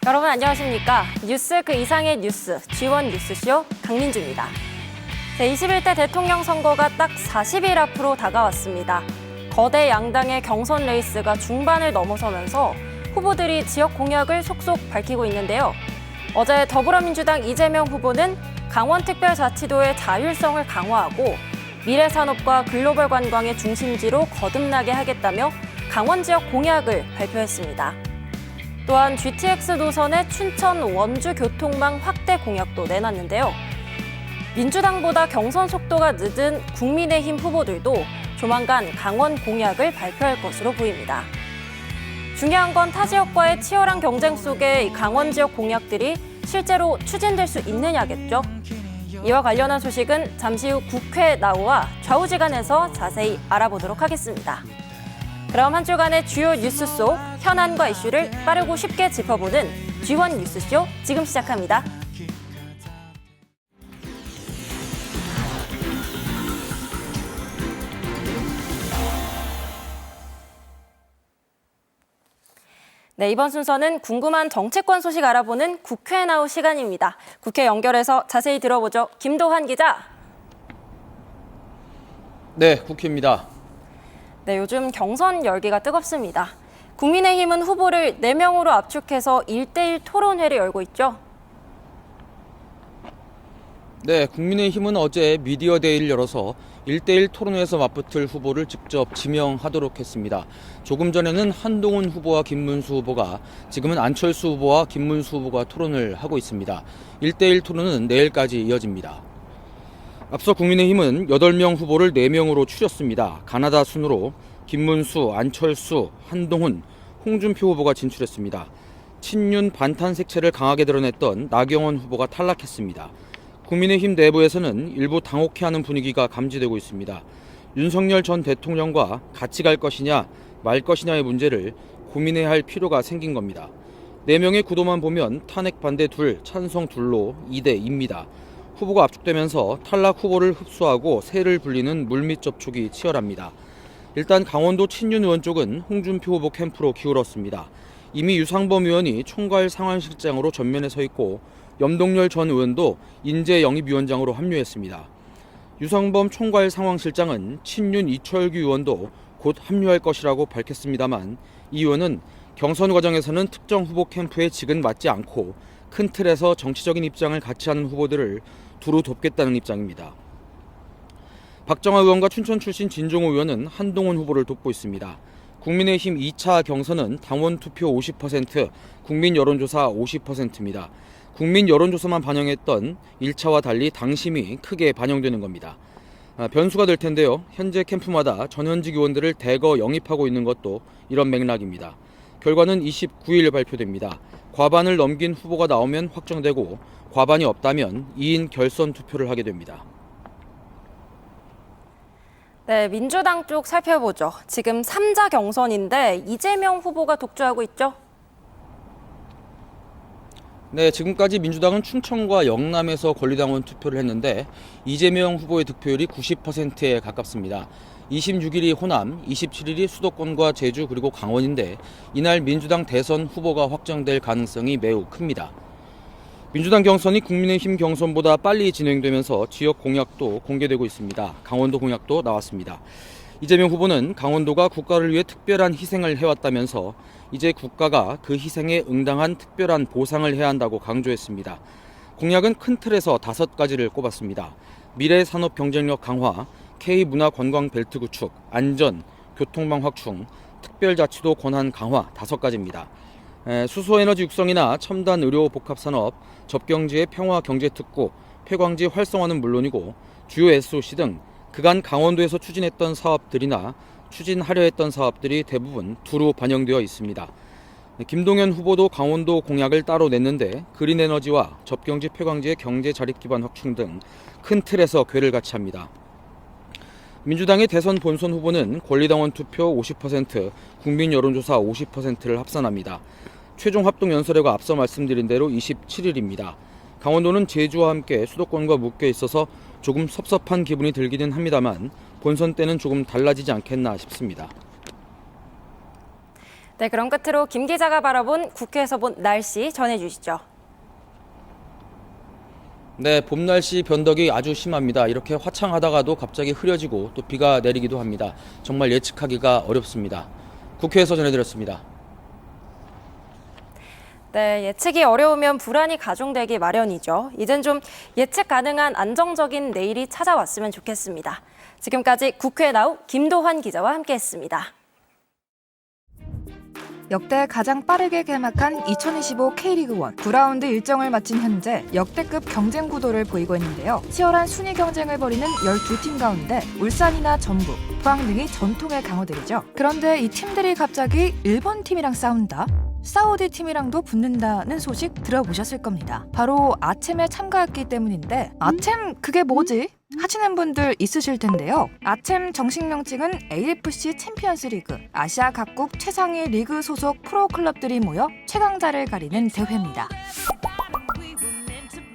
여러분 안녕하십니까? 뉴스 그 이상의 뉴스, G1 뉴스쇼 강민주입니다. 제21대 대통령 선거가 딱 40일 앞으로 다가왔습니다. 거대 양당의 경선 레이스가 중반을 넘어서면서 후보들이 지역 공약을 속속 밝히고 있는데요. 어제 더불어민주당 이재명 후보는 강원특별자치도의 자율성을 강화하고 미래산업과 글로벌 관광의 중심지로 거듭나게 하겠다며 강원 지역 공약을 발표했습니다. 또한 GTX 노선의 춘천 원주 교통망 확대 공약도 내놨는데요. 민주당보다 경선 속도가 늦은 국민의힘 후보들도 조만간 강원 공약을 발표할 것으로 보입니다. 중요한 건 타 지역과의 치열한 경쟁 속에 강원 지역 공약들이 실제로 추진될 수 있느냐겠죠. 이와 관련한 소식은 잠시 후 국회 나우와 좌우지간에서 자세히 알아보도록 하겠습니다. 그럼 한 주간의 주요 뉴스 속 현안과 이슈를 빠르고 쉽게 짚어보는 G1 뉴스쇼 지금 시작합니다. 네, 이번 순서는 궁금한 정치권 소식 알아보는 국회 나우 시간입니다. 국회 연결해서 자세히 들어보죠. 김도환 기자. 네, 국회입니다. 네, 요즘 경선 열기가 뜨겁습니다. 국민의힘은 후보를 4명으로 압축해서 1대1 토론회를 열고 있죠. 네, 국민의힘은 어제 미디어데이를 열어서 1대1 토론회에서 맞붙을 후보를 직접 지명하도록 했습니다. 조금 전에는 한동훈 후보와 김문수 후보가, 지금은 안철수 후보와 김문수 후보가 토론을 하고 있습니다. 1대1 토론은 내일까지 이어집니다. 앞서 국민의힘은 8명 후보를 4명으로 추렸습니다. 가나다 순으로 김문수, 안철수, 한동훈, 홍준표 후보가 진출했습니다. 친윤 반탄 색채를 강하게 드러냈던 나경원 후보가 탈락했습니다. 국민의힘 내부에서는 일부 당혹해하는 분위기가 감지되고 있습니다. 윤석열 전 대통령과 같이 갈 것이냐 말 것이냐의 문제를 고민해야 할 필요가 생긴 겁니다. 4명의 구도만 보면 탄핵 반대 2, 찬성 2로 2대2입니다. 후보가 압축되면서 탈락 후보를 흡수하고 세를 불리는 물밑 접촉이 치열합니다. 일단 강원도 친윤 의원 쪽은 홍준표 후보 캠프로 기울었습니다. 이미 유상범 의원이 총괄 상황실장으로 전면에 서 있고 염동열 전 의원도 인재영입위원장으로 합류했습니다. 유상범 총괄 상황실장은 친윤 이철규 의원도 곧 합류할 것이라고 밝혔습니다만 이 의원은 경선 과정에서는 특정 후보 캠프에 직은 맞지 않고 큰 틀에서 정치적인 입장을 같이 하는 후보들을 두루 돕겠다는 입장입니다. 박정아 의원과 춘천 출신 진종호 의원은 한동훈 후보를 돕고 있습니다. 국민의힘 2차 경선은 당원 투표 50%, 국민 여론조사 50%입니다. 국민 여론조사만 반영했던 1차와 달리 당심이 크게 반영되는 겁니다. 변수가 될 텐데요. 현재 캠프마다 전현직 의원들을 대거 영입하고 있는 것도 이런 맥락입니다. 결과는 29일 발표됩니다. 과반을 넘긴 후보가 나오면 확정되고 과반이 없다면 2인 결선 투표를 하게 됩니다. 네, 민주당 쪽 살펴보죠. 지금 3자 경선인데 이재명 후보가 독주하고 있죠. 네, 지금까지 민주당은 충청과 영남에서 권리당원 투표를 했는데 이재명 후보의 득표율이 90%에 가깝습니다. 26일이 호남, 27일이 수도권과 제주 그리고 강원인데 이날 민주당 대선 후보가 확정될 가능성이 매우 큽니다. 민주당 경선이 국민의힘 경선보다 빨리 진행되면서 지역 공약도 공개되고 있습니다. 강원도 공약도 나왔습니다. 이재명 후보는 강원도가 국가를 위해 특별한 희생을 해왔다면서 이제 국가가 그 희생에 응당한 특별한 보상을 해야 한다고 강조했습니다. 공약은 큰 틀에서 5가지를 꼽았습니다. 미래 산업 경쟁력 강화, K문화관광 벨트 구축, 안전, 교통망 확충, 특별자치도 권한 강화 5가지입니다. 수소에너지 육성이나 첨단 의료 복합산업, 접경지의 평화 경제특구, 폐광지 활성화는 물론이고 주요 SOC 등 그간 강원도에서 추진했던 사업들이나 추진하려 했던 사업들이 대부분 두루 반영되어 있습니다. 김동연 후보도 강원도 공약을 따로 냈는데 그린에너지와 접경지 폐광지의 경제 자립 기반 확충 등 큰 틀에서 궤를 같이 합니다. 민주당의 대선 본선 후보는 권리당원 투표 50%, 국민 여론조사 50%를 합산합니다. 최종 합동 연설회가 앞서 말씀드린 대로 27일입니다. 강원도는 제주와 함께 수도권과 묶여 있어서 조금 섭섭한 기분이 들기는 합니다만 본선 때는 조금 달라지지 않겠나 싶습니다. 네, 그럼 끝으로 김 기자가 바라본 국회에서 본 날씨 전해주시죠. 네, 봄 날씨 변덕이 아주 심합니다. 이렇게 화창하다가도 갑자기 흐려지고 또 비가 내리기도 합니다. 정말 예측하기가 어렵습니다. 국회에서 전해드렸습니다. 네, 예측이 어려우면 불안이 가중되기 마련이죠. 이젠 좀 예측 가능한 안정적인 내일이 찾아왔으면 좋겠습니다. 지금까지 국회 나우 김도환 기자와 함께했습니다. 역대 가장 빠르게 개막한 2025 K리그1 9라운드 일정을 마친 현재 역대급 경쟁 구도를 보이고 있는데요. 치열한 순위 경쟁을 벌이는 12팀 가운데 울산이나 전북, 포항 등이 전통의 강호들이죠. 그런데 이 팀들이 갑자기 일본 팀이랑 싸운다? 사우디 팀이랑도 붙는다는 소식 들어보셨을 겁니다. 바로 아챔에 참가했기 때문인데 아챔 그게 뭐지? 하시는 분들 있으실 텐데요. 아챔 정식 명칭은 AFC 챔피언스 리그, 아시아 각국 최상위 리그 소속 프로 클럽들이 모여 최강자를 가리는 대회입니다.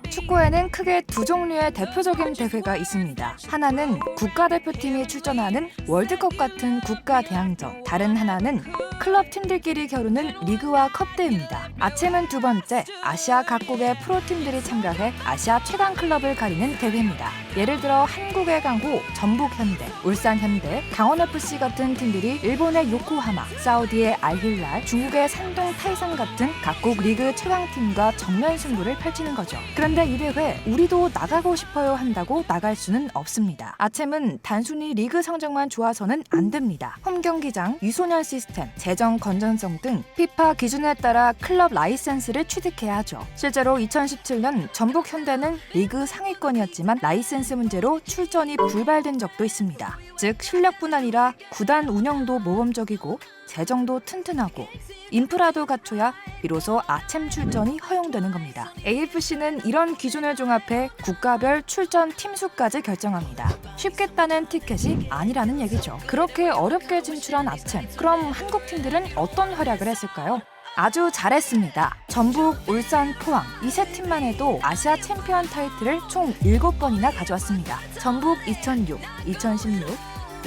축구에는 크게 두 종류의 대표적인 대회가 있습니다. 하나는 국가대표팀이 출전하는 월드컵 같은 국가대항전, 다른 하나는 클럽 팀들끼리 겨루는 리그와 컵대회입니다. 아챔은 두 번째, 아시아 각국의 프로팀들이 참가해 아시아 최강 클럽을 가리는 대회입니다. 예를 들어 한국의 강호, 전북현대, 울산현대, 강원FC 같은 팀들이 일본의 요코하마, 사우디의 알힐랄, 중국의 산동 타이산 같은 각국 리그 최강팀과 정면 승부를 펼치는 거죠. 그런데 이 대회 우리도 나가고 싶어요 한다고 나갈 수는 없습니다. 아챔은 단순히 리그 성적만 좋아서는 안 됩니다. 홈 경기장, 유소년 시스템, 재정 건전성 등 피파 기준에 따라 클럽 라이센스를 취득해야 하죠. 실제로 2017년 전북 현대는 리그 상위권이었지만 라이센스 문제로 출전이 불발된 적도 있습니다. 즉 실력뿐 아니라 구단 운영도 모범적이고 재정도 튼튼하고 인프라도 갖춰야 비로소 아챔 출전이 허용되는 겁니다. AFC는 이런 기준을 종합해 국가별 출전 팀 수까지 결정합니다. 쉽게 따는 티켓이 아니라는 얘기죠. 그렇게 어렵게 진출한 아챔, 그럼 한국 팀들은 어떤 활약을 했을까요? 아주 잘했습니다. 전북, 울산, 포항 이 세 팀만 해도 아시아 챔피언 타이틀을 총 7번이나 가져왔습니다. 전북 2006, 2016,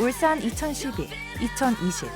울산 2012, 2020,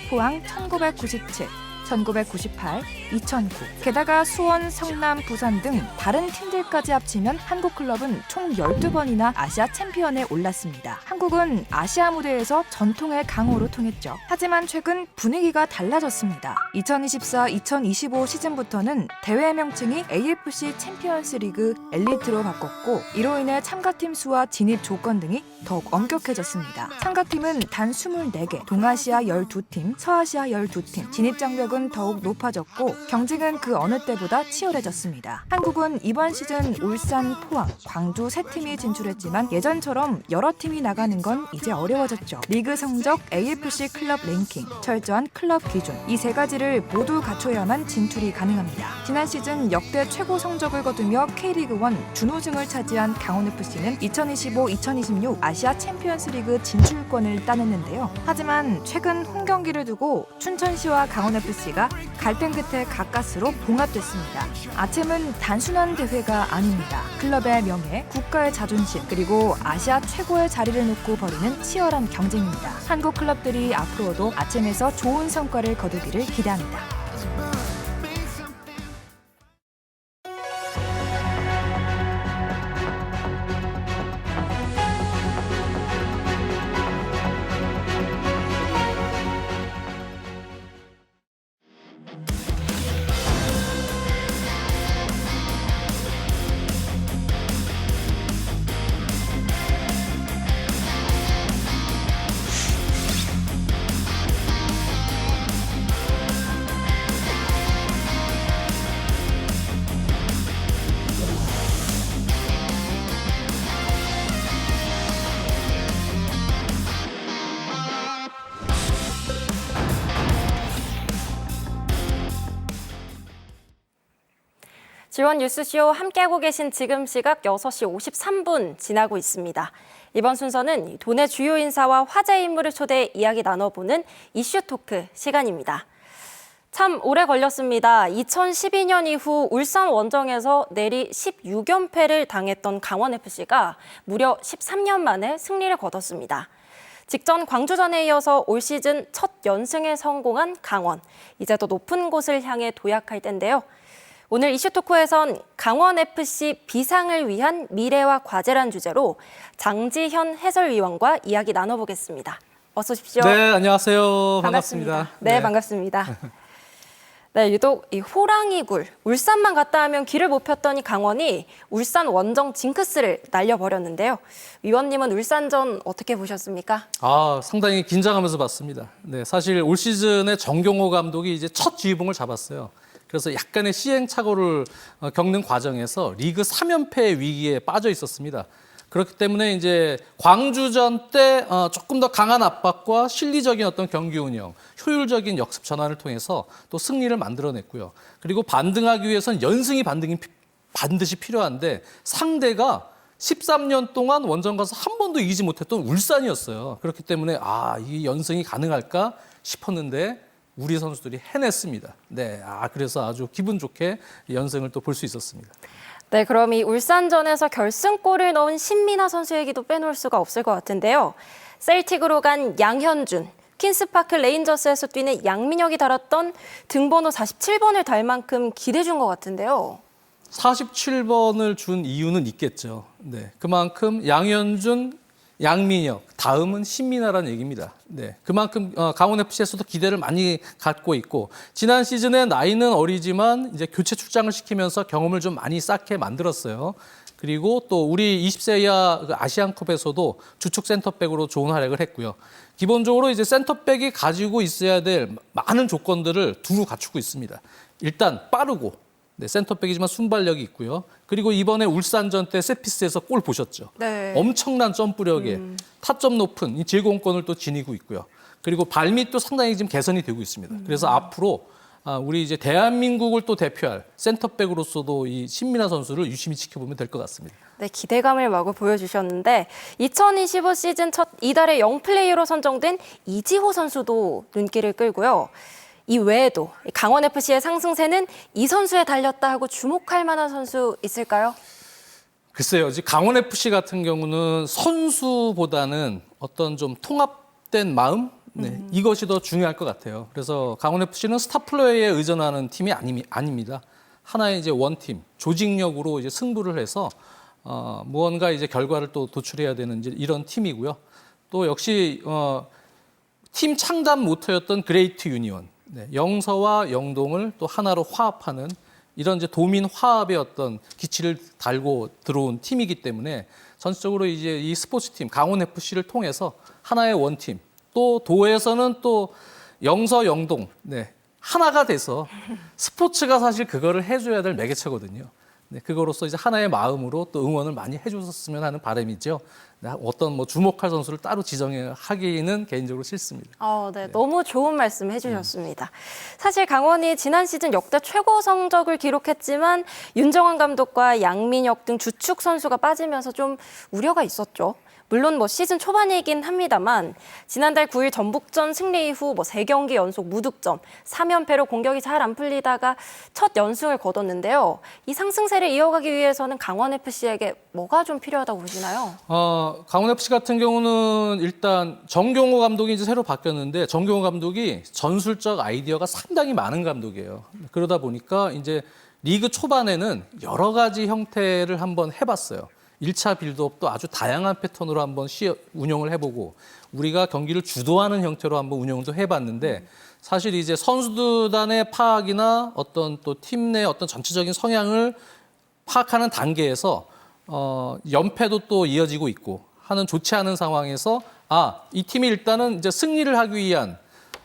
포항 1997, 1998, 2009. 게다가 수원, 성남, 부산 등 다른 팀들까지 합치면 한국 클럽은 총 12번이나 아시아 챔피언에 올랐습니다. 한국은 아시아 무대에서 전통의 강호로 통했죠. 하지만 최근 분위기가 달라졌습니다. 2024-2025 시즌부터는 대회 명칭이 AFC 챔피언스 리그 엘리트로 바꿨고 이로 인해 참가팀 수와 진입 조건 등이 더욱 엄격해졌습니다. 참가팀은 단 24개, 동아시아 12팀, 서아시아 12팀, 진입 장벽은 더욱 높아졌고 경쟁은 그 어느 때보다 치열해졌습니다. 한국은 이번 시즌 울산, 포항, 광주 세 팀이 진출했지만 예전처럼 여러 팀이 나가는 건 이제 어려워졌죠. 리그 성적, AFC 클럽 랭킹, 철저한 클럽 기준 이 세 가지를 모두 갖춰야만 진출이 가능합니다. 지난 시즌 역대 최고 성적을 거두며 K리그1 준우승을 차지한 강원FC는 2025-2026 아시아 챔피언스 리그 진출권을 따냈는데요. 하지만 최근 홈 경기를 두고 춘천시와 강원FC가 갈등 끝에 가까스로 봉합됐습니다. 아챔은 단순한 대회가 아닙니다. 클럽의 명예, 국가의 자존심, 그리고 아시아 최고의 자리를 놓고 벌이는 치열한 경쟁입니다. 한국 클럽들이 앞으로도 아챔에서 좋은 성과를 거두기를 기대합니다. 지원 뉴스쇼 함께하고 계신 지금 시각 6시 53분 지나고 있습니다. 이번 순서는 도내 주요 인사와 화제 인물을 초대해 이야기 나눠보는 이슈 토크 시간입니다. 참 오래 걸렸습니다. 2012년 이후 울산 원정에서 내리 16연패를 당했던 강원FC가 무려 13년 만에 승리를 거뒀습니다. 직전 광주전에 이어서 올 시즌 첫 연승에 성공한 강원. 이제 더 높은 곳을 향해 도약할 텐데요. 오늘 이슈토크에선 강원FC 비상을 위한 미래와 과제란 주제로 장지현 해설위원과 이야기 나눠보겠습니다. 어서 오십시오. 네, 안녕하세요. 반갑습니다. 네, 반갑습니다. 네, 유독 이 호랑이굴, 울산만 갔다 하면 길을 못 폈더니 강원이 울산 원정 징크스를 날려버렸는데요. 위원님은 울산전 어떻게 보셨습니까? 상당히 긴장하면서 봤습니다. 네, 사실 올 시즌에 정경호 감독이 이제 첫 지휘봉을 잡았어요. 그래서 약간의 시행착오를 겪는 과정에서 리그 3연패 위기에 빠져 있었습니다. 그렇기 때문에 이제 광주전 때 조금 더 강한 압박과 실리적인 어떤 경기 운영, 효율적인 역습 전환을 통해서 또 승리를 만들어냈고요. 그리고 반등하기 위해서는 연승이 반드시 필요한데 상대가 13년 동안 원정 가서 한 번도 이기지 못했던 울산이었어요. 그렇기 때문에 이 연승이 가능할까 싶었는데 우리 선수들이 해냈습니다. 네, 그래서 아주 기분 좋게 연승을 또 볼 수 있었습니다. 네, 그럼 이 울산전에서 결승골을 넣은 신민아 선수 얘기도 빼놓을 수가 없을 것 같은데요. 셀틱으로 간 양현준, 퀸스파크 레인저스에서 뛰는 양민혁이 달았던 등번호 47번을 달 만큼 기대 준 것 같은데요. 47번을 준 이유는 있겠죠. 네, 그만큼 양현준, 양민혁, 다음은 신민아라는 얘기입니다. 네, 그만큼 강원FC에서도 기대를 많이 갖고 있고 지난 시즌에 나이는 어리지만 이제 교체 출장을 시키면서 경험을 좀 많이 쌓게 만들었어요. 그리고 또 우리 20세 이하 아시안컵에서도 주축 센터백으로 좋은 활약을 했고요. 기본적으로 이제 센터백이 가지고 있어야 될 많은 조건들을 두루 갖추고 있습니다. 일단 빠르고 센터백이지만 순발력이 있고요. 그리고 이번에 울산전 때 세트피스에서 골 보셨죠? 네. 엄청난 점프력에 타점 높은 이 제공권을 또 지니고 있고요. 그리고 발밑도 상당히 지금 개선이 되고 있습니다. 그래서 앞으로 우리 이제 대한민국을 또 대표할 센터백으로서도 이 신민아 선수를 유심히 지켜보면 될 것 같습니다. 네, 기대감을 마구 보여주셨는데 2025 시즌 첫 이달의 영플레이어로 선정된 이지호 선수도 눈길을 끌고요. 이 외에도 강원FC의 상승세는 이 선수에 달렸다 하고 주목할 만한 선수 있을까요? 글쎄요. 강원FC 같은 경우는 선수보다는 어떤 좀 통합된 마음? 네, 이것이 더 중요할 것 같아요. 그래서 강원FC는 스타 플레이에 의존하는 팀이 아닙니다. 하나의 이제 원팀, 조직력으로 이제 승부를 해서 무언가 이제 결과를 또 도출해야 되는 이제 이런 팀이고요. 또 역시 팀 창단 모토였던 그레이트 유니온. 네, 영서와 영동을 또 하나로 화합하는 이런 이제 도민 화합의 어떤 기치를 달고 들어온 팀이기 때문에 전체적으로 이제 이 스포츠팀 강원FC를 통해서 하나의 원팀 또 도에서는 또 영서 영동 하나가 돼서 스포츠가 사실 그거를 해줘야 될 매개체거든요. 네, 그거로서 이제 하나의 마음으로 또 응원을 많이 해줬으면 하는 바람이죠. 어떤 주목할 선수를 따로 지정하기는 개인적으로 싫습니다. 네, 너무 좋은 말씀 해주셨습니다. 사실 강원이 지난 시즌 역대 최고 성적을 기록했지만 윤정환 감독과 양민혁 등 주축 선수가 빠지면서 좀 우려가 있었죠. 물론 시즌 초반이긴 합니다만 지난달 9일 전북전 승리 이후 3경기 연속 무득점, 3연패로 공격이 잘 안 풀리다가 첫 연승을 거뒀는데요. 이 상승세를 이어가기 위해서는 강원FC에게 뭐가 좀 필요하다고 보시나요? 강원FC 같은 경우는 일단 정경호 감독이 이제 새로 바뀌었는데 정경호 감독이 전술적 아이디어가 상당히 많은 감독이에요. 그러다 보니까 이제 리그 초반에는 여러 가지 형태를 한번 해봤어요. 1차 빌드업도 아주 다양한 패턴으로 한번 운영을 해보고 우리가 경기를 주도하는 형태로 한번 운영도 해봤는데 사실 이제 선수단의 파악이나 어떤 또 팀 내 어떤 전체적인 성향을 파악하는 단계에서 연패도 또 이어지고 있고 하는 좋지 않은 상황에서 이 팀이 일단은 이제 승리를 하기 위한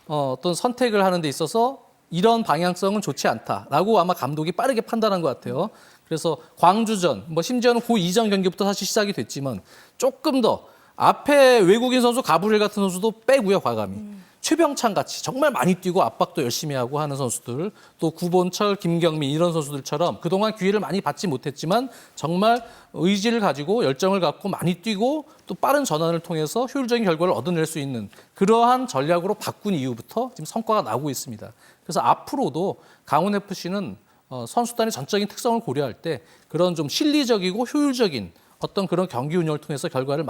어떤 선택을 하는 데 있어서 이런 방향성은 좋지 않다라고 아마 감독이 빠르게 판단한 것 같아요. 그래서 광주전, 심지어는 그 이전 경기부터 사실 시작이 됐지만 조금 더 앞에 외국인 선수 가브리엘 같은 선수도 빼고요, 과감히. 최병찬 같이 정말 많이 뛰고 압박도 열심히 하고 하는 선수들, 또 구본철, 김경민 이런 선수들처럼 그동안 기회를 많이 받지 못했지만 정말 의지를 가지고 열정을 갖고 많이 뛰고 또 빠른 전환을 통해서 효율적인 결과를 얻어낼 수 있는 그러한 전략으로 바꾼 이후부터 지금 성과가 나오고 있습니다. 그래서 앞으로도 강원FC는 선수단의 전적인 특성을 고려할 때 그런 좀 실리적이고 효율적인 어떤 그런 경기 운영을 통해서 결과를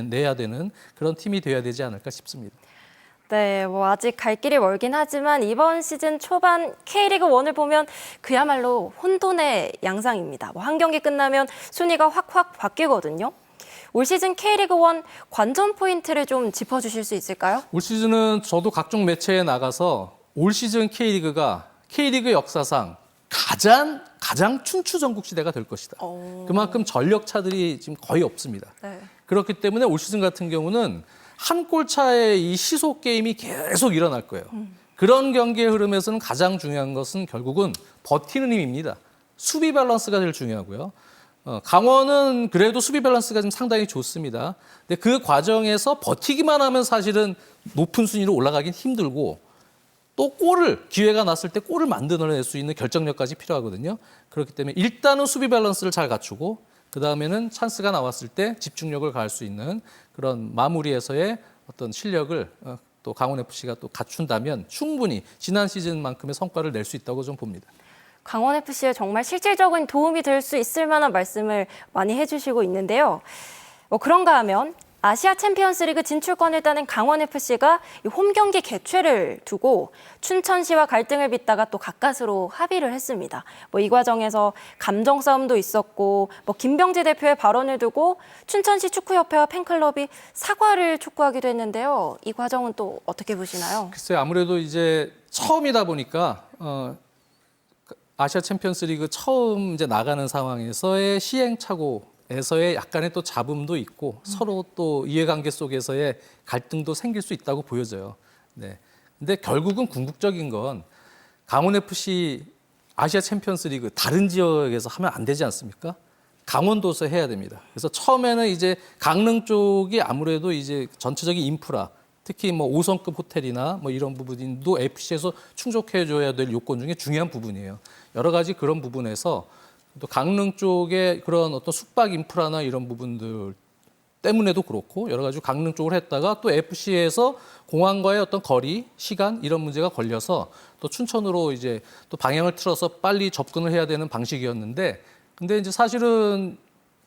내야 되는 그런 팀이 돼야 되지 않을까 싶습니다. 네, 뭐 아직 갈 길이 멀긴 하지만 이번 시즌 초반 K리그 1을 보면 그야말로 혼돈의 양상입니다. 뭐 한 경기 끝나면 순위가 확확 바뀌거든요. 올 시즌 K리그 1 관전 포인트를 좀 짚어주실 수 있을까요? 올 시즌은 저도 각종 매체에 나가서 올 시즌 K리그가 K리그 역사상 가장 춘추 전국 시대가 될 것이다. 그만큼 전력차들이 지금 거의 없습니다. 네. 그렇기 때문에 올 시즌 같은 경우는 한 골 차의 이 시속 게임이 계속 일어날 거예요. 그런 경기의 흐름에서는 가장 중요한 것은 결국은 버티는 힘입니다. 수비 밸런스가 제일 중요하고요. 강원은 그래도 수비 밸런스가 좀 상당히 좋습니다. 근데 그 과정에서 버티기만 하면 사실은 높은 순위로 올라가긴 힘들고 또 기회가 났을 때 골을 만들어낼 수 있는 결정력까지 필요하거든요. 그렇기 때문에 일단은 수비 밸런스를 잘 갖추고 그다음에는 찬스가 나왔을 때 집중력을 가할 수 있는 그런 마무리에서의 어떤 실력을 또 강원FC가 또 갖춘다면 충분히 지난 시즌만큼의 성과를 낼 수 있다고 좀 봅니다. 강원FC에 정말 실질적인 도움이 될 수 있을 만한 말씀을 많이 해주시고 있는데요. 그런가 하면 아시아 챔피언스리그 진출권을 따낸 강원FC가 홈 경기 개최를 두고 춘천시와 갈등을 빚다가 또 가까스로 합의를 했습니다. 이 과정에서 감정 싸움도 있었고 김병지 대표의 발언을 두고 춘천시 축구협회와 팬클럽이 사과를 촉구하기도 했는데요. 이 과정은 또 어떻게 보시나요? 글쎄요, 아무래도 이제 처음이다 보니까 아시아 챔피언스리그 처음 이제 나가는 상황에서의 시행착오에서의 약간의 또 잡음도 있고 서로 또 이해관계 속에서의 갈등도 생길 수 있다고 보여져요. 네. 근데 결국은 궁극적인 건 강원FC 아시아 챔피언스리그 다른 지역에서 하면 안 되지 않습니까? 강원도에서 해야 됩니다. 그래서 처음에는 이제 강릉 쪽이 아무래도 이제 전체적인 인프라, 특히 5성급 호텔이나 이런 부분도 FC에서 충족해줘야 될 요건 중에 중요한 부분이에요. 여러 가지 그런 부분에서 또 강릉 쪽에 그런 어떤 숙박 인프라나 이런 부분들 때문에도 그렇고 여러 가지 강릉 쪽으로 했다가 또 FC에서 공항과의 어떤 거리, 시간 이런 문제가 걸려서 또 춘천으로 이제 또 방향을 틀어서 빨리 접근을 해야 되는 방식이었는데 근데 이제 사실은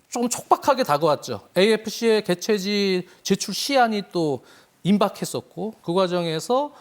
좀 촉박하게 다가왔죠. AFC의 개최지 제출 시한이 또 임박했었고 그 과정에서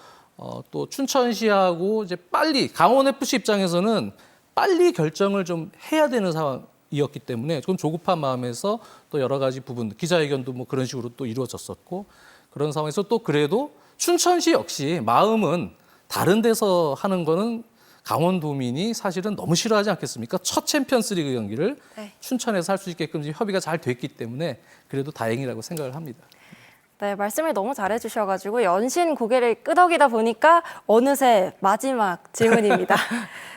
또 춘천시하고 이제 빨리 강원FC 입장에서는 빨리 결정을 좀 해야 되는 상황이었기 때문에 좀 조급한 마음에서 또 여러 가지 부분 기자회견도 그런 식으로 또 이루어졌었고 그런 상황에서 또 그래도 춘천시 역시 마음은 다른 데서 하는 거는 강원도민이 사실은 너무 싫어하지 않겠습니까? 첫 챔피언스리그 경기를 춘천에서 할 수 있게끔 지금 협의가 잘 됐기 때문에 그래도 다행이라고 생각을 합니다. 네, 말씀을 너무 잘해주셔가지고 연신 고개를 끄덕이다 보니까 어느새 마지막 질문입니다.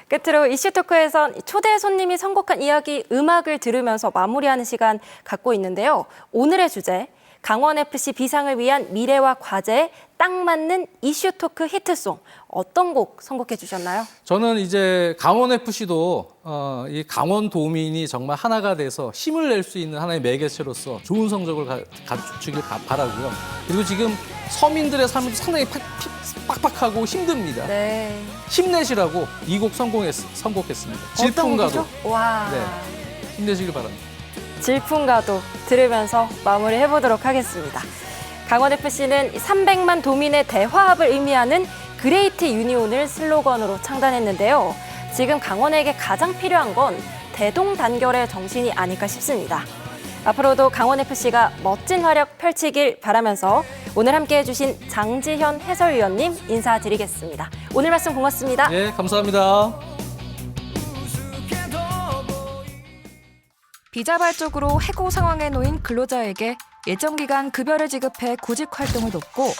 끝으로 이슈토크에선 초대 손님이 선곡한 이야기 음악을 들으면서 마무리하는 시간 갖고 있는데요. 오늘의 주제, 강원FC 비상을 위한 미래와 과제에 딱 맞는 이슈토크 히트송 어떤 곡 선곡해 주셨나요? 저는 이제 강원FC도 이 강원도민이 정말 하나가 돼서 힘을 낼 수 있는 하나의 매개체로서 좋은 성적을 갖추길 바라고요. 그리고 지금 서민들의 삶도 상당히 빡빡하고 힘듭니다. 네. 힘내시라고 이 곡 선곡했습니다. 질풍가도. 와. 네, 힘내시길 바랍니다. 질풍가도 들으면서 마무리해보도록 하겠습니다. 강원FC는 300만 도민의 대화합을 의미하는 그레이트 유니온을 슬로건으로 창단했는데요. 지금 강원에게 가장 필요한 건 대동단결의 정신이 아닐까 싶습니다. 앞으로도 강원FC가 멋진 활약 펼치길 바라면서 오늘 함께해 주신 장지현 해설위원님 인사드리겠습니다. 오늘 말씀 고맙습니다. 네, 감사합니다. 비자발적으로 해고 상황에 놓인 근로자에게 일정 기간 급여를 지급해 구직 활동을 돕고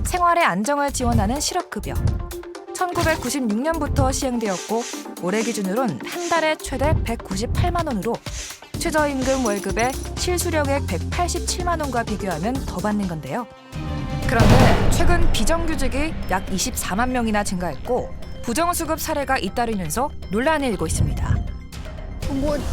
생활의 안정을 지원하는 실업급여. 1996년부터 시행되었고 올해 기준으론 한 달에 최대 198만 원으로 최저임금 월급의 실수령액 187만 원과 비교하면 더 받는 건데요. 그런데 최근 비정규직이 약 24만 명이나 증가했고 부정수급 사례가 잇따르면서 논란이 일고 있습니다.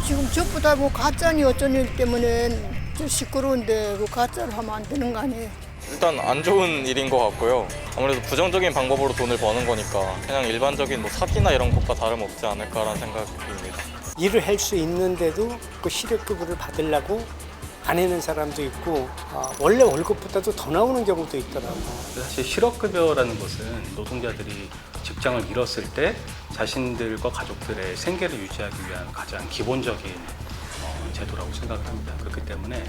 지금 저보다 가짜니 어쩌니 때문에 좀 시끄러운데 가짜를 하면 안 되는 거 아니에요? 일단 안 좋은 일인 것 같고요. 아무래도 부정적인 방법으로 돈을 버는 거니까 그냥 일반적인 사기나 이런 것과 다름없지 않을까라는 생각이 듭니다. 일을 할 수 있는데도 그 실업급여를 받으려고 안 내는 사람도 있고 원래 월급보다도 더 나오는 경우도 있더라고요. 사실 실업급여라는 것은 노동자들이 직장을 잃었을 때 자신들과 가족들의 생계를 유지하기 위한 가장 기본적인 제도라고 생각을 합니다. 그렇기 때문에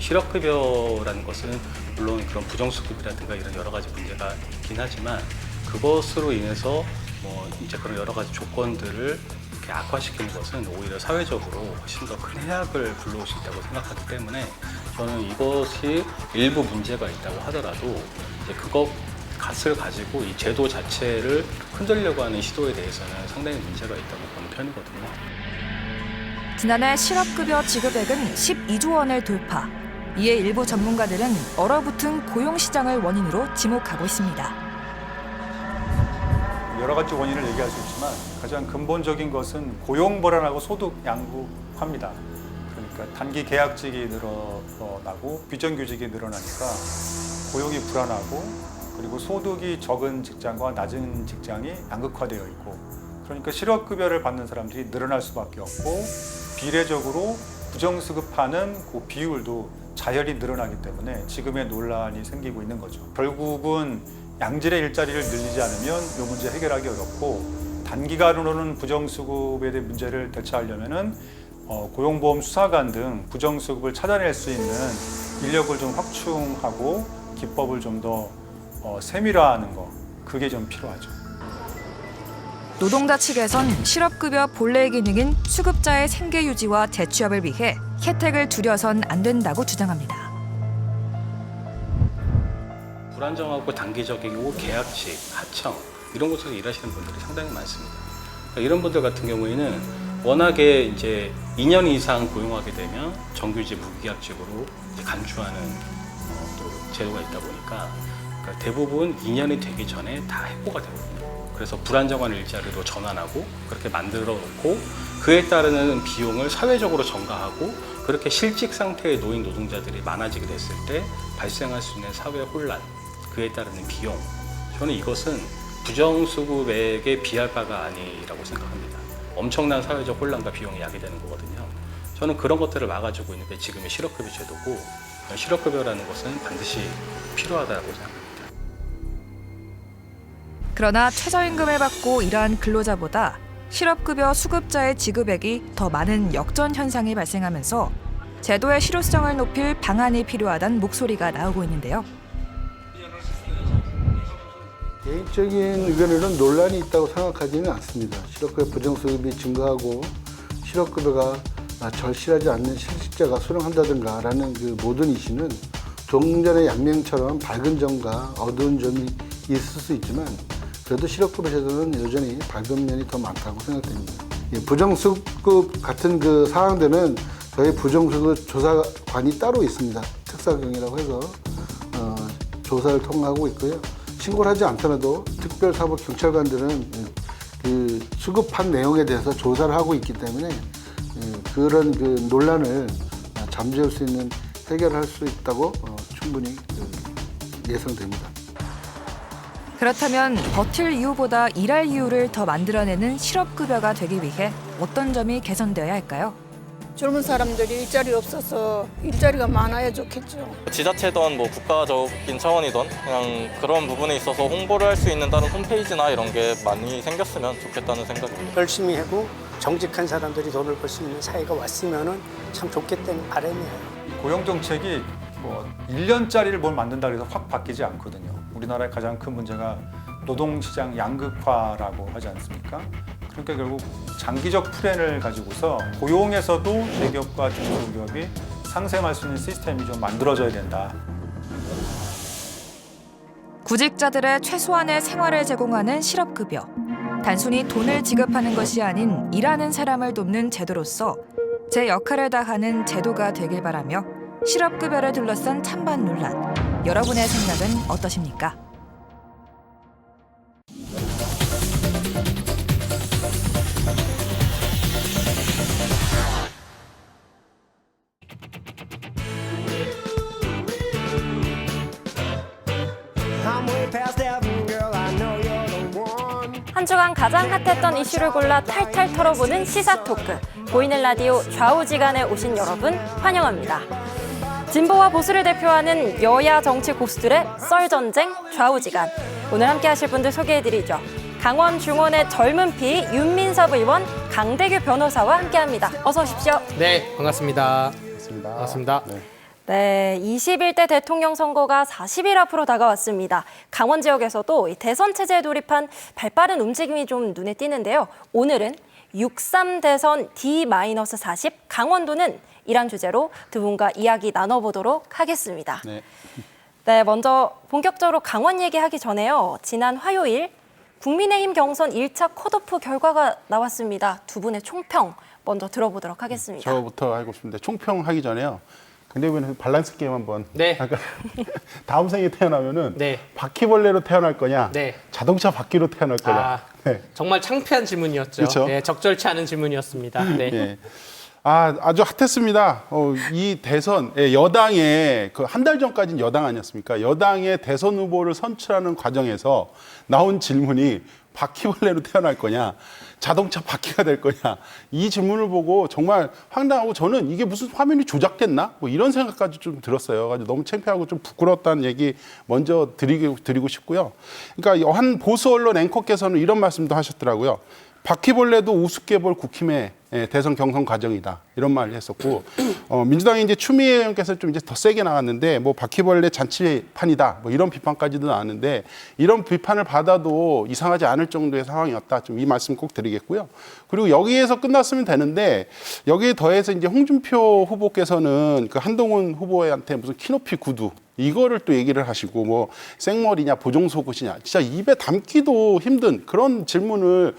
실업급여라는 것은 물론 그런 부정수급이라든가 이런 여러 가지 문제가 있긴 하지만 그것으로 인해서 이제 그런 여러 가지 조건들을 이렇게 악화시키는 것은 오히려 사회적으로 훨씬 더 큰 해악을 불러올 수 있다고 생각하기 때문에 저는 이것이 일부 문제가 있다고 하더라도 이제 그것을 가지고 이 제도 자체를 흔들려고 하는 시도에 대해서는 상당히 문제가 있다고 보는 편이거든요. 지난해 실업급여 지급액은 12조 원을 돌파. 이에 일부 전문가들은 얼어붙은 고용시장을 원인으로 지목하고 있습니다. 여러 가지 원인을 얘기할 수 있지만 가장 근본적인 것은 고용 불안하고 소득 양극화입니다. 그러니까 단기 계약직이 늘어나고 비정규직이 늘어나니까 고용이 불안하고 그리고 소득이 적은 직장과 낮은 직장이 양극화되어 있고 그러니까 실업급여를 받는 사람들이 늘어날 수밖에 없고 비례적으로 부정수급하는 그 비율도 자연히 늘어나기 때문에 지금의 논란이 생기고 있는 거죠. 결국은 양질의 일자리를 늘리지 않으면 이 문제 해결하기 어렵고 단기간으로는 부정수급에 대한 문제를 대처하려면은 고용보험 수사관 등 부정수급을 찾아낼 수 있는 인력을 좀 확충하고 기법을 좀 더 세밀화하는 거 그게 좀 필요하죠. 노동자 측에선 실업급여 본래 기능인 수급자의 생계 유지와 재취업을 위해 혜택을 두려선 안 된다고 주장합니다. 불안정하고 단기적이고 계약직, 하청 이런 곳에서 일하시는 분들이 상당히 많습니다. 그러니까 이런 분들 같은 경우에는 워낙에 이제 2년 이상 고용하게 되면 정규직, 무계약직으로 이제 간주하는 또 제도가 있다 보니까 그러니까 대부분 2년이 되기 전에 다 해고가 되거든요. 그래서 불안정한 일자리로 전환하고 그렇게 만들어 놓고 그에 따르는 비용을 사회적으로 전가하고 그렇게 실직 상태에 놓인 노동자들이 많아지게 됐을 때 발생할 수 있는 사회 혼란, 그에 따르는 비용, 저는 이것은 부정수급액에 비할 바가 아니라고 생각합니다. 엄청난 사회적 혼란과 비용이 야기되는 거거든요. 저는 그런 것들을 막아주고 있는 게 지금의 실업급여 제도고 실업급여라는 것은 반드시 필요하다고 생각합니다. 그러나 최저임금을 받고 일한 근로자보다 실업급여 수급자의 지급액이 더 많은 역전 현상이 발생하면서 제도의 실효성을 높일 방안이 필요하다는 목소리가 나오고 있는데요. 개인적인 의견에는 논란이 있다고 생각하지는 않습니다. 실업급여 부정수급이 증가하고 실업급여가 절실하지 않는 실직자가 수령한다든가라는 그 모든 이슈는 종전의 양면처럼 밝은 점과 어두운 점이 있을 수 있지만 그래도 실업급여 제도는 여전히 밝은 면이 더 많다고 생각됩니다. 부정수급 같은 그 사항들은 저희 부정수급 조사관이 따로 있습니다. 특사경이라고 해서 조사를 통하고 있고요. 신고를 하지 않더라도 특별사법경찰관들은 그 수급한 내용에 대해서 조사를 하고 있기 때문에 그런 그 논란을 잠재울 수 있는 해결할 수 있다고 충분히 예상됩니다. 그렇다면 버틸 이유보다 일할 이유를 더 만들어내는 실업급여가 되기 위해 어떤 점이 개선되어야 할까요? 젊은 사람들이 일자리 없어서 일자리가 많아야 좋겠죠. 지자체든 뭐 국가적인 차원이든 그냥 그런 부분에 있어서 홍보를 할 수 있는 다른 홈페이지나 이런 게 많이 생겼으면 좋겠다는 생각입니다. 열심히 하고 정직한 사람들이 돈을 벌 수 있는 사회가 왔으면 참 좋겠다는 바람이에요. 고용정책이 1년짜리를 뭘 만든다 그래서 확 바뀌지 않거든요. 우리나라의 가장 큰 문제가 노동시장 양극화라고 하지 않습니까? 그러니까 결국 장기적 플랜을 가지고서 고용에서도 대기업과 중소기업이 상생할 수 있는 시스템이 좀 만들어져야 된다. 구직자들의 최소한의 생활을 제공하는 실업급여. 단순히 돈을 지급하는 것이 아닌 일하는 사람을 돕는 제도로서 제 역할을 다하는 제도가 되길 바라며 실업급여를 둘러싼 찬반 논란. 여러분의 생각은 어떠십니까? 한 주간 가장 핫했던 이슈를 골라 탈탈 털어보는 시사 토크. 보이는 라디오 좌우지간에 오신 여러분 환영합니다. 진보와 보수를 대표하는 여야 정치 고수들의 썰전쟁 좌우지간. 오늘 함께 하실 분들 소개해드리죠. 강원 중원의 젊은 피 윤민섭 의원, 강대규 변호사와 함께합니다. 어서 오십시오. 네, 반갑습니다. 반갑습니다. 네, 21대 대통령 선거가 40일 앞으로 다가왔습니다. 강원 지역에서도 이 대선 체제에 돌입한 발빠른 움직임이 좀 눈에 띄는데요. 오늘은 6.3 대선 D-40 강원도는 이란 주제로 두 분과 이야기 나눠보도록 하겠습니다. 네, 먼저 본격적으로 강원 얘기하기 전에요. 지난 화요일 국민의힘 경선 1차 컷오프 결과가 나왔습니다. 두 분의 총평 먼저 들어보도록 하겠습니다. 저부터 하고 싶은데 총평하기 전에요. 근데 왜 밸런스 게임 한번. 네. 아까 다음 생에 태어나면은 네. 바퀴벌레로 태어날 거냐, 네. 자동차 바퀴로 태어날 거냐. 아, 네. 정말 창피한 질문이었죠. 그쵸? 네, 적절치 않은 질문이었습니다. 네. 예. 아주 핫했습니다. 이 대선, 여당의 그 한 달 전까지는 여당 아니었습니까? 여당의 대선 후보를 선출하는 과정에서 나온 질문이 바퀴벌레로 태어날 거냐, 자동차 바퀴가 될 거냐, 이 질문을 보고 정말 황당하고 저는 이게 무슨 화면이 조작됐나? 뭐 이런 생각까지 좀 들었어요. 가지고 너무 창피하고 좀 부끄러웠다는 얘기 먼저 드리고 싶고요. 그러니까 한 보수 언론 앵커께서는 이런 말씀도 하셨더라고요. 바퀴벌레도 우습게 볼 국힘의 대선 경선 과정이다, 이런 말을 했었고, 민주당의 이제 추미애 의원께서 좀 이제 더 세게 나갔는데, 뭐 바퀴벌레 잔치판이다, 뭐 이런 비판까지도 나왔는데, 이런 비판을 받아도 이상하지 않을 정도의 상황이었다, 좀 이 말씀 꼭 드리겠고요. 그리고 여기에서 끝났으면 되는데, 여기에 더해서 이제 홍준표 후보께서는 그 한동훈 후보한테 무슨 키높이 구두, 이거를 또 얘기를 하시고, 뭐 생머리냐 보정속옷이냐, 진짜 입에 담기도 힘든 그런 질문을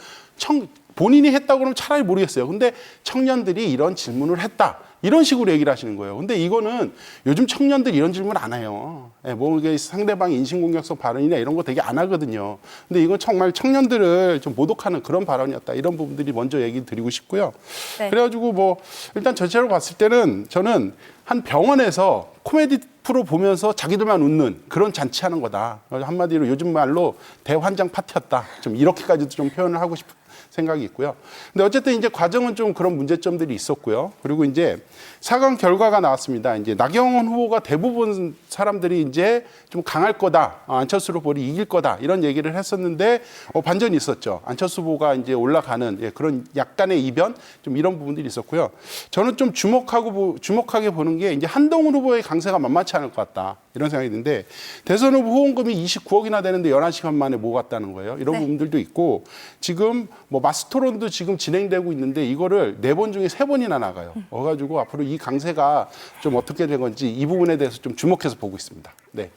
본인이 했다고 그러면 차라리 모르겠어요. 근데 청년들이 이런 질문을 했다, 이런 식으로 얘기를 하시는 거예요. 근데 이거는 요즘 청년들 이런 질문 안 해요. 뭐 이게 상대방 인신공격성 발언이나 이런 거 되게 안 하거든요. 근데 이건 정말 청년들을 좀 모독하는 그런 발언이었다, 이런 부분들이 먼저 얘기 드리고 싶고요. 네. 그래가지고 뭐 일단 전체로 봤을 때는 저는 한 병원에서 코미디 프로 보면서 자기들만 웃는 그런 잔치하는 거다. 한마디로 요즘 말로 대환장 파티였다, 좀 이렇게까지도 좀 표현을 하고 싶은 생각이 있고요. 근데 어쨌든 이제 과정은 좀 그런 문제점들이 있었고요. 그리고 이제 4강 결과가 나왔습니다. 이제 나경원 후보가 대부분 사람들이 이제 좀 강할 거다, 안철수 후보를 이길 거다, 이런 얘기를 했었는데 반전이 있었죠. 안철수 후보가 이제 올라가는 그런 약간의 이변, 좀 이런 부분들이 있었고요. 저는 좀 주목하게 보는 게 이제 한동훈 후보의 강세가 만만치 않을 것 같다, 이런 생각이 드는데, 대선 후보 후원금이 29억이나 되는데 11시간 만에 모았다는 거예요. 이런 부분들도 있고, 지금 뭐 마스토론도 지금 진행되고 있는데 이거를 4번 중에 3번이나 나가요. 그래가지고 앞으로 이 강세가 좀 어떻게 된 건지 이 부분에 대해서 좀 주목해서 보고 있습니다. 네.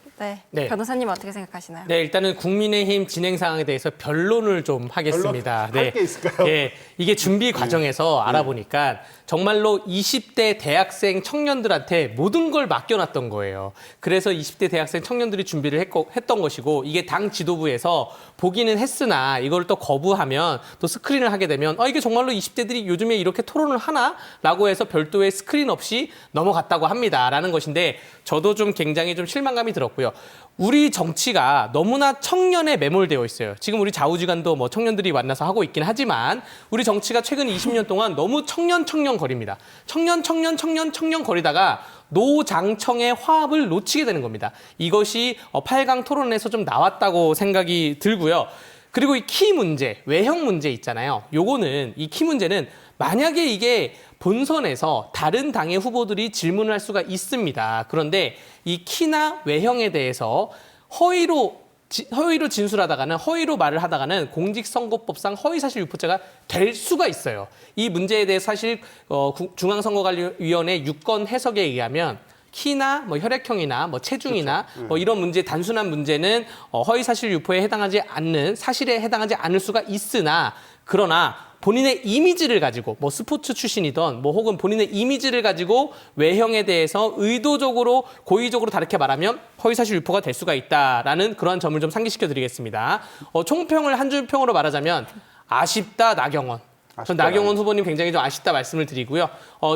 네. 변호사님 어떻게 생각하시나요? 네, 일단은 국민의힘 진행 상황에 대해서 변론을 좀 하겠습니다. 할 게 있을까요? 네, 이게 준비 과정에서 알아보니까 정말로 20대 대학생 청년들한테 모든 걸 맡겨놨던 거예요. 그래서 20대 대학생 청년들이 준비를 했던 것이고, 이게 당 지도부에서 보기는 했으나 이걸 또 거부하면 또 스크린을 하게 되면 이게 정말로 20대들이 요즘에 이렇게 토론을 하나? 라고 해서 별도의 스크린 없이 넘어갔다고 합니다. 라는 것인데, 저도 좀 굉장히 좀 실망감이 들었고요. 우리 정치가 너무나 청년에 매몰되어 있어요. 지금 우리 좌우지간도 뭐 청년들이 만나서 하고 있긴 하지만 우리 정치가 최근 20년 동안 너무 청년 거립니다. 청년 거리다가 노장청의 화합을 놓치게 되는 겁니다. 이것이 8강 토론에서 좀 나왔다고 생각이 들고요. 그리고 이 키 문제, 외형 문제 있잖아요. 요거는, 이 키 문제는 만약에 이게 본선에서 다른 당의 후보들이 질문을 할 수가 있습니다. 그런데 이 키나 외형에 대해서 허위로 진술하다가는, 허위로 말을 하다가는 공직선거법상 허위사실 유포죄가 될 수가 있어요. 이 문제에 대해서 사실 중앙선거관리위원회 유권 해석에 의하면 키나 뭐 혈액형이나 뭐 체중이나 그렇죠. 뭐 이런 문제, 단순한 문제는 허위사실 유포에 해당하지 않는, 사실에 해당하지 않을 수가 있으나, 그러나 본인의 이미지를 가지고, 뭐 스포츠 출신이던 뭐 혹은 본인의 이미지를 가지고 외형에 대해서 의도적으로, 고의적으로 다르게 말하면 허위사실 유포가 될 수가 있다라는 그러한 점을 좀 상기시켜 드리겠습니다. 총평을 한 줄 평으로 말하자면, 아쉽다 나경원, 전 나경원 후보님 굉장히 좀 아쉽다 말씀을 드리고요.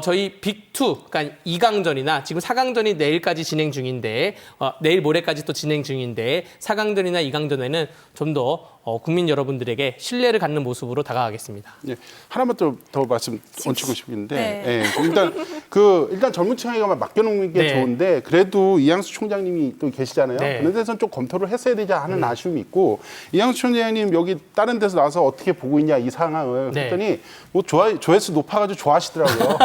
저희 빅2, 그러니까 2강전이나 지금 4강전이 내일까지 진행 중인데 내일 모레까지 또 진행 중인데 4강전이나 2강전에는 좀 더 국민 여러분들에게 신뢰를 갖는 모습으로 다가가겠습니다. 예, 하나만 더 말씀 얹히고 싶은데 네. 예, 일단 젊은 층에게 맡겨놓는 게 네. 좋은데 그래도 이양수 총장님이 또 계시잖아요. 네. 그런 데서는 좀 검토를 했어야 되지 하는 아쉬움이 있고 이양수 총장님 여기 다른 데서 나와서 어떻게 보고 있냐 이 상황을 네. 했더니 뭐 조회수 높아가지고 좋아하시더라고요.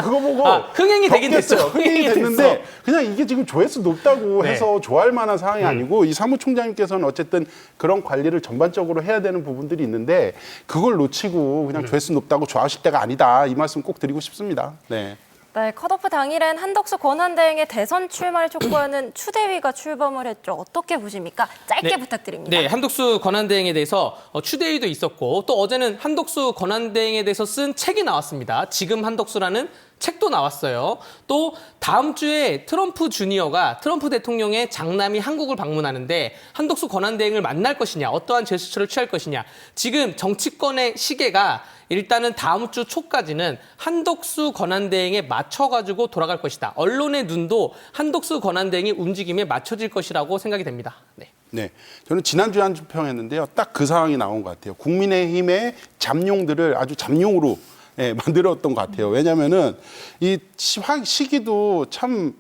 그거 보고 흥행이 되긴 됐죠. 흥행이 됐는데 그냥 이게 지금 조회수 높다고 네. 해서 좋아할 만한 상황이 아니고 이 사무총장님께서는 어쨌든 그런 관리를 전반적으로 해야 되는 부분들이 있는데 그걸 놓치고 그냥 조회수 높다고 좋아하실 때가 아니다. 이 말씀 꼭 드리고 싶습니다. 네. 네, 컷오프 당일엔 한덕수 권한대행의 대선 출마를 촉구하는 추대위가 출범을 했죠. 어떻게 보십니까? 짧게 부탁드립니다. 네, 한덕수 권한대행에 대해서 추대위도 있었고 또 어제는 한덕수 권한대행에 대해서 쓴 책이 나왔습니다. 지금 한덕수라는 책도 나왔어요. 또 다음 주에 트럼프 주니어가 트럼프 대통령의 장남이 한국을 방문하는데 한덕수 권한대행을 만날 것이냐, 어떠한 제스처를 취할 것이냐. 지금 정치권의 시계가 일단은 다음 주 초까지는 한덕수 권한대행에 맞춰가지고 돌아갈 것이다. 언론의 눈도 한덕수 권한대행의 움직임에 맞춰질 것이라고 생각이 됩니다. 네. 네, 저는 지난주에 한 주 평했는데요. 딱 그 상황이 나온 것 같아요. 국민의힘의 잠룡들을 아주 잠룡으로 만들었던 것 같아요. 왜냐하면은 이 시기도 참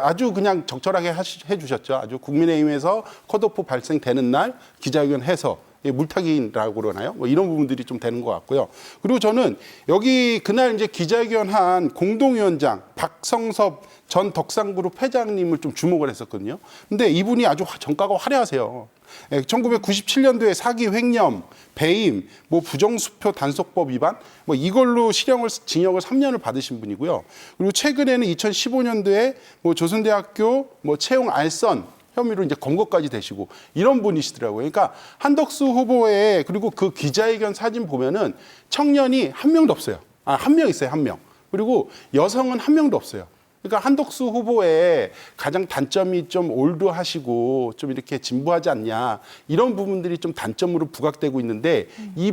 아주 그냥 적절하게 해주셨죠. 아주 국민의힘에서 컷오프 발생되는 날 기자회견해서 물타기라고 그러나요? 뭐 이런 부분들이 좀 되는 것 같고요. 그리고 저는 여기 그날 이제 기자회견한 공동위원장 박성섭 전 덕산그룹 회장님을 좀 주목을 했었거든요. 근데 이분이 아주 전과가 화려하세요. 1997년도에 사기 횡령, 배임, 뭐 부정수표 단속법 위반, 뭐 이걸로 징역을 3년을 받으신 분이고요. 그리고 최근에는 2015년도에 뭐 조선대학교 뭐 채용 알선 혐의로 이제 검거까지 되시고 이런 분이시더라고요. 그러니까 한덕수 후보의 그리고 그 기자회견 사진 보면은 청년이 한 명도 없어요. 한 명 있어요, 한 명. 그리고 여성은 한 명도 없어요. 그러니까 한덕수 후보의 가장 단점이 좀 올드하시고 좀 이렇게 진부하지 않냐 이런 부분들이 좀 단점으로 부각되고 있는데 이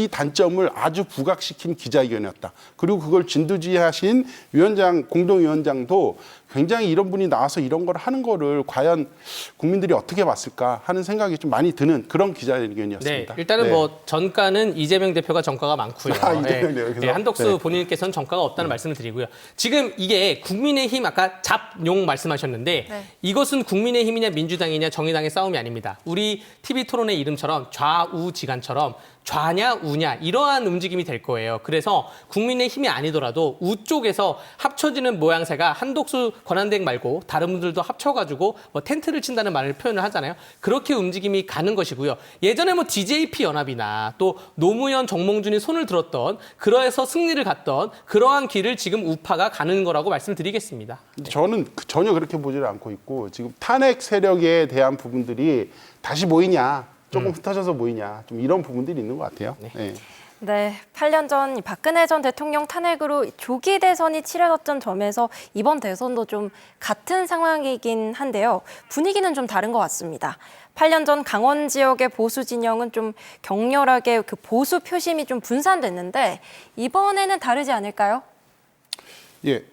단점을 아주 부각시킨 기자회견이었다. 그리고 그걸 진두지휘하신 공동위원장도 굉장히 이런 분이 나와서 이런 걸 하는 거를 과연 국민들이 어떻게 봤을까 하는 생각이 좀 많이 드는 그런 기자회견이었습니다. 네, 일단은 네. 뭐 전가는 이재명 대표가 전가가 많고요. 이재명 대표. 네, 한덕수 네. 본인께서는 전가가 없다는 말씀을 드리고요. 지금 이게 국민의힘 아까 잡용 말씀하셨는데 네. 이것은 국민의힘이냐 민주당이냐 정의당의 싸움이 아닙니다. 우리 TV 토론의 이름처럼 좌우지간처럼 좌냐 우냐 이러한 움직임이 될 거예요. 그래서 국민의힘이 아니더라도 우 쪽에서 합쳐지는 모양새가 한덕수 권한대행 말고 다른 분들도 합쳐가지고 뭐 텐트를 친다는 말을 표현을 하잖아요. 그렇게 움직임이 가는 것이고요. 예전에 뭐 DJP 연합이나 또 노무현 정몽준이 손을 들었던 그러해서 승리를 갔던 그러한 길을 지금 우파가 가는 거라고 말씀드리겠습니다. 저는 전혀 그렇게 보지를 않고 있고 지금 탄핵 세력에 대한 부분들이 다시 모이냐 조금 흩어져서 모이냐 좀 이런 부분들이 있는 것 같아요. 네. 네, 8년 전 박근혜 전 대통령 탄핵으로 조기 대선이 치러졌던 점에서 이번 대선도 좀 같은 상황이긴 한데요. 분위기는 좀 다른 것 같습니다. 8년 전 강원 지역의 보수 진영은 좀 격렬하게 그 보수 표심이 좀 분산됐는데 이번에는 다르지 않을까요? 예,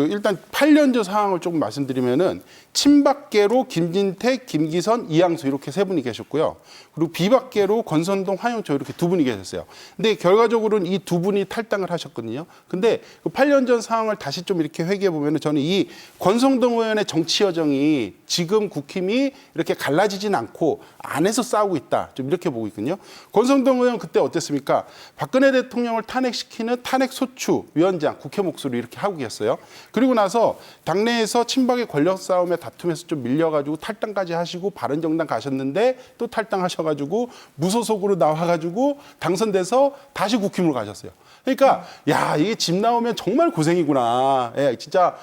일단 8년 전 상황을 조금 말씀드리면은 친박계로 김진택, 김기선, 이양수 이렇게 세 분이 계셨고요. 그리고 비박계로 권선동, 화영초 이렇게 두 분이 계셨어요. 근데 결과적으로는 이 두 분이 탈당을 하셨거든요. 근데 그 8년 전 상황을 다시 좀 이렇게 회귀해 보면은 저는 이 권성동 의원의 정치 여정이 지금 국힘이 이렇게 갈라지진 않고 안에서 싸우고 있다. 좀 이렇게 보고 있거든요. 권성동 의원 그때 어땠습니까? 박근혜 대통령을 탄핵시키는 탄핵 소추 위원장 국회 목소리 이렇게 하고 계셨어요. 그리고 나서 당내에서 친박의 권력 싸움에 다툼에서 좀 밀려가지고 탈당까지 하시고 바른정당 가셨는데 또 탈당하셔가지고 무소속으로 나와가지고 당선돼서 다시 국힘으로 가셨어요. 그러니까 야 이게 집 나오면 정말 고생이구나. 진짜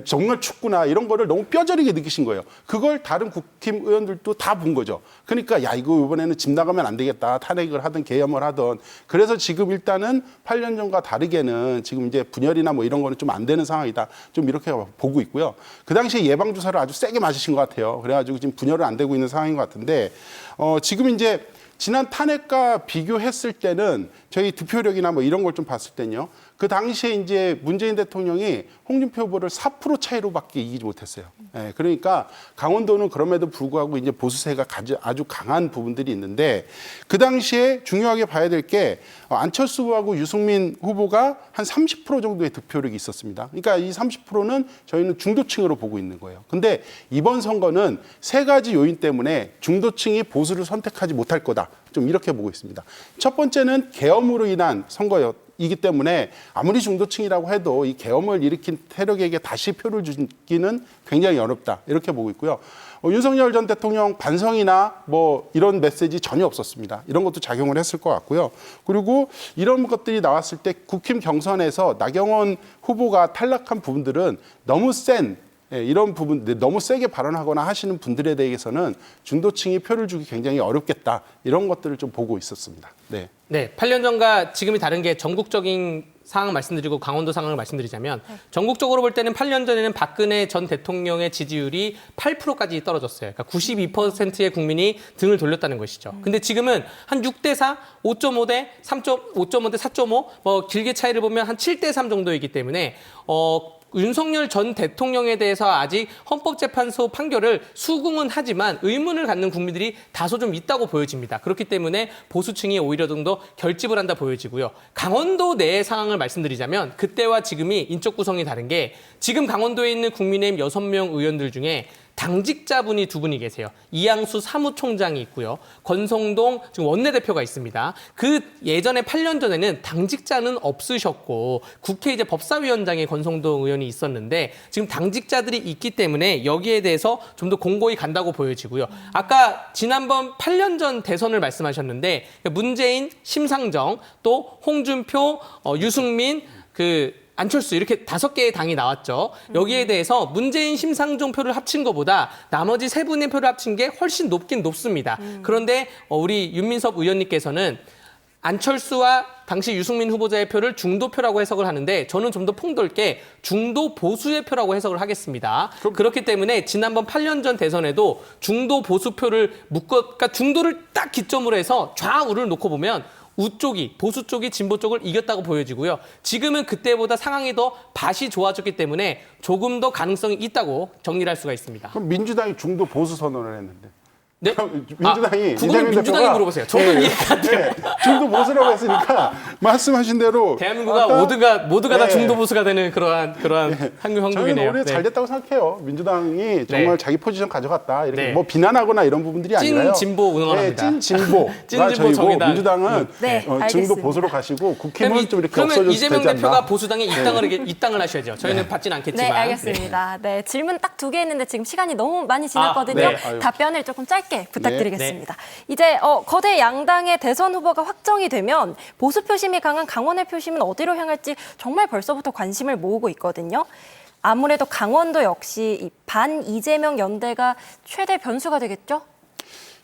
정말 춥구나. 이런 거를 너무 뼈저리게 느끼신 거예요. 그걸 다른 국힘 의원들도 다 본 거죠. 그러니까 야 이거 이번에는 집 나가면 안 되겠다. 탄핵을 하든 계엄을 하든. 그래서 지금 일단은 8년 전과 다르게는 지금 이제 분열이나 뭐 이런 거는 좀 안 되는 상황이다. 좀 이렇게 보고 있고요. 그 당시에 예방주사를 아주 세게 맞으신 것 같아요. 그래가지고 지금 분열은 안 되고 있는 상황인 것 같은데 지금 이제 지난 탄핵과 비교했을 때는 저희 득표력이나 뭐 이런 걸 좀 봤을 때는요. 그 당시에 이제 문재인 대통령이 홍준표 후보를 4% 차이로밖에 이기지 못했어요. 예, 그러니까 강원도는 그럼에도 불구하고 이제 보수세가 아주 강한 부분들이 있는데 그 당시에 중요하게 봐야 될 게 안철수 후보하고 유승민 후보가 한 30% 정도의 득표력이 있었습니다. 그러니까 이 30%는 저희는 중도층으로 보고 있는 거예요. 근데 이번 선거는 세 가지 요인 때문에 중도층이 보수를 선택하지 못할 거다. 좀 이렇게 보고 있습니다. 첫 번째는 계엄으로 인한 선거이기 때문에 아무리 중도층이라고 해도 이 계엄을 일으킨 세력에게 다시 표를 주기는 굉장히 어렵다. 이렇게 보고 있고요. 윤석열 전 대통령 반성이나 뭐 이런 메시지 전혀 없었습니다. 이런 것도 작용을 했을 것 같고요. 그리고 이런 것들이 나왔을 때 국힘 경선에서 나경원 후보가 탈락한 부분들은 너무 센 이런 부분들 너무 세게 발언하거나 하시는 분들에 대해서는 중도층이 표를 주기 굉장히 어렵겠다. 이런 것들을 좀 보고 있었습니다. 네. 네, 8년 전과 지금이 다른 게 전국적인 상황 말씀드리고 강원도 상황을 말씀드리자면 전국적으로 볼 때는 8년 전에는 박근혜 전 대통령의 지지율이 8%까지 떨어졌어요. 그러니까 92%의 국민이 등을 돌렸다는 것이죠. 근데 지금은 한 6대 4, 5.5 대 3.5 대 4.5, 뭐 길게 차이를 보면 한 7대 3 정도이기 때문에 윤석열 전 대통령에 대해서 아직 헌법재판소 판결을 수긍은 하지만 의문을 갖는 국민들이 다소 좀 있다고 보여집니다. 그렇기 때문에 보수층이 오히려 좀 더 결집을 한다 보여지고요. 강원도 내의 상황을 말씀드리자면 그때와 지금이 인적 구성이 다른 게 지금 강원도에 있는 국민의힘 6명 의원들 중에 당직자분이 2분이 계세요. 이양수 사무총장이 있고요. 권성동 지금 원내대표가 있습니다. 그 예전에 8년 전에는 당직자는 없으셨고 국회 이제 법사위원장에 권성동 의원이 있었는데 지금 당직자들이 있기 때문에 여기에 대해서 좀 더 공고히 간다고 보여지고요. 아까 지난번 8년 전 대선을 말씀하셨는데 문재인, 심상정, 또 홍준표, 유승민, 안철수 이렇게 5개의 당이 나왔죠. 여기에 대해서 문재인, 심상정 표를 합친 것보다 나머지 3분의 표를 합친 게 훨씬 높긴 높습니다. 그런데 우리 윤민섭 의원님께서는 안철수와 당시 유승민 후보자의 표를 중도표라고 해석을 하는데 저는 좀 더 폭넓게 중도 보수의 표라고 해석을 하겠습니다. 그렇기 때문에 지난번 8년 전 대선에도 중도 보수표를 그러니까 중도를 딱 기점으로 해서 좌우를 놓고 보면 우쪽이, 보수 쪽이 진보 쪽을 이겼다고 보여지고요. 지금은 그때보다 상황이 더 밭이 좋아졌기 때문에 조금 더 가능성이 있다고 정리를 할 수가 있습니다. 그럼 민주당이 중도 보수 선언을 했는데. 네? 민주당이 그건 민주당이 물어보세요. 저는 이해가 안 돼요. 중도 보수라고 했으니까 말씀하신 대로 대한민국가 모두가 다 중도 보수가 되는 그러한 한국 형국이네요. 저는 오히려 잘 됐다고 생각해요. 민주당이 정말 자기 포지션 가져갔다. 이렇게 뭐 비난하거나 이런 부분들이 아니라요. 찐 진보 응원합니다. 찐 진보가 저희고 정의당. 민주당은 중도 보수로 가시고 국힘은 좀 이렇게 없어져도 되지 않나. 이재명 대표가 보수당에 입당을 하셔야죠. 저희는 받지는 않겠지만. 네, 알겠습니다. 네, 질문 딱 2개 했는데 지금 시간이 너무 많이 지났거든요. 답변을 조금 짧게 부탁드리겠습니다. 이제 거대 양당의 대선 후보가 확정이 되면 보수 표심이 강한 강원의 표심은 어디로 향할지 정말 벌써부터 관심을 모으고 있거든요. 아무래도 강원도 역시 이 반 이재명 연대가 최대 변수가 되겠죠?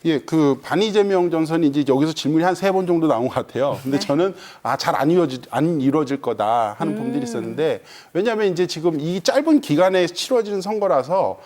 예, 그 반이재명 전선이 이제 여기서 질문이 한 3번 정도 나온 것 같아요. 근데 저는 잘 안 이루어질 거다 하는 부분들이 있었는데 왜냐하면 이제 지금 이 짧은 기간에 치러지는 선거라서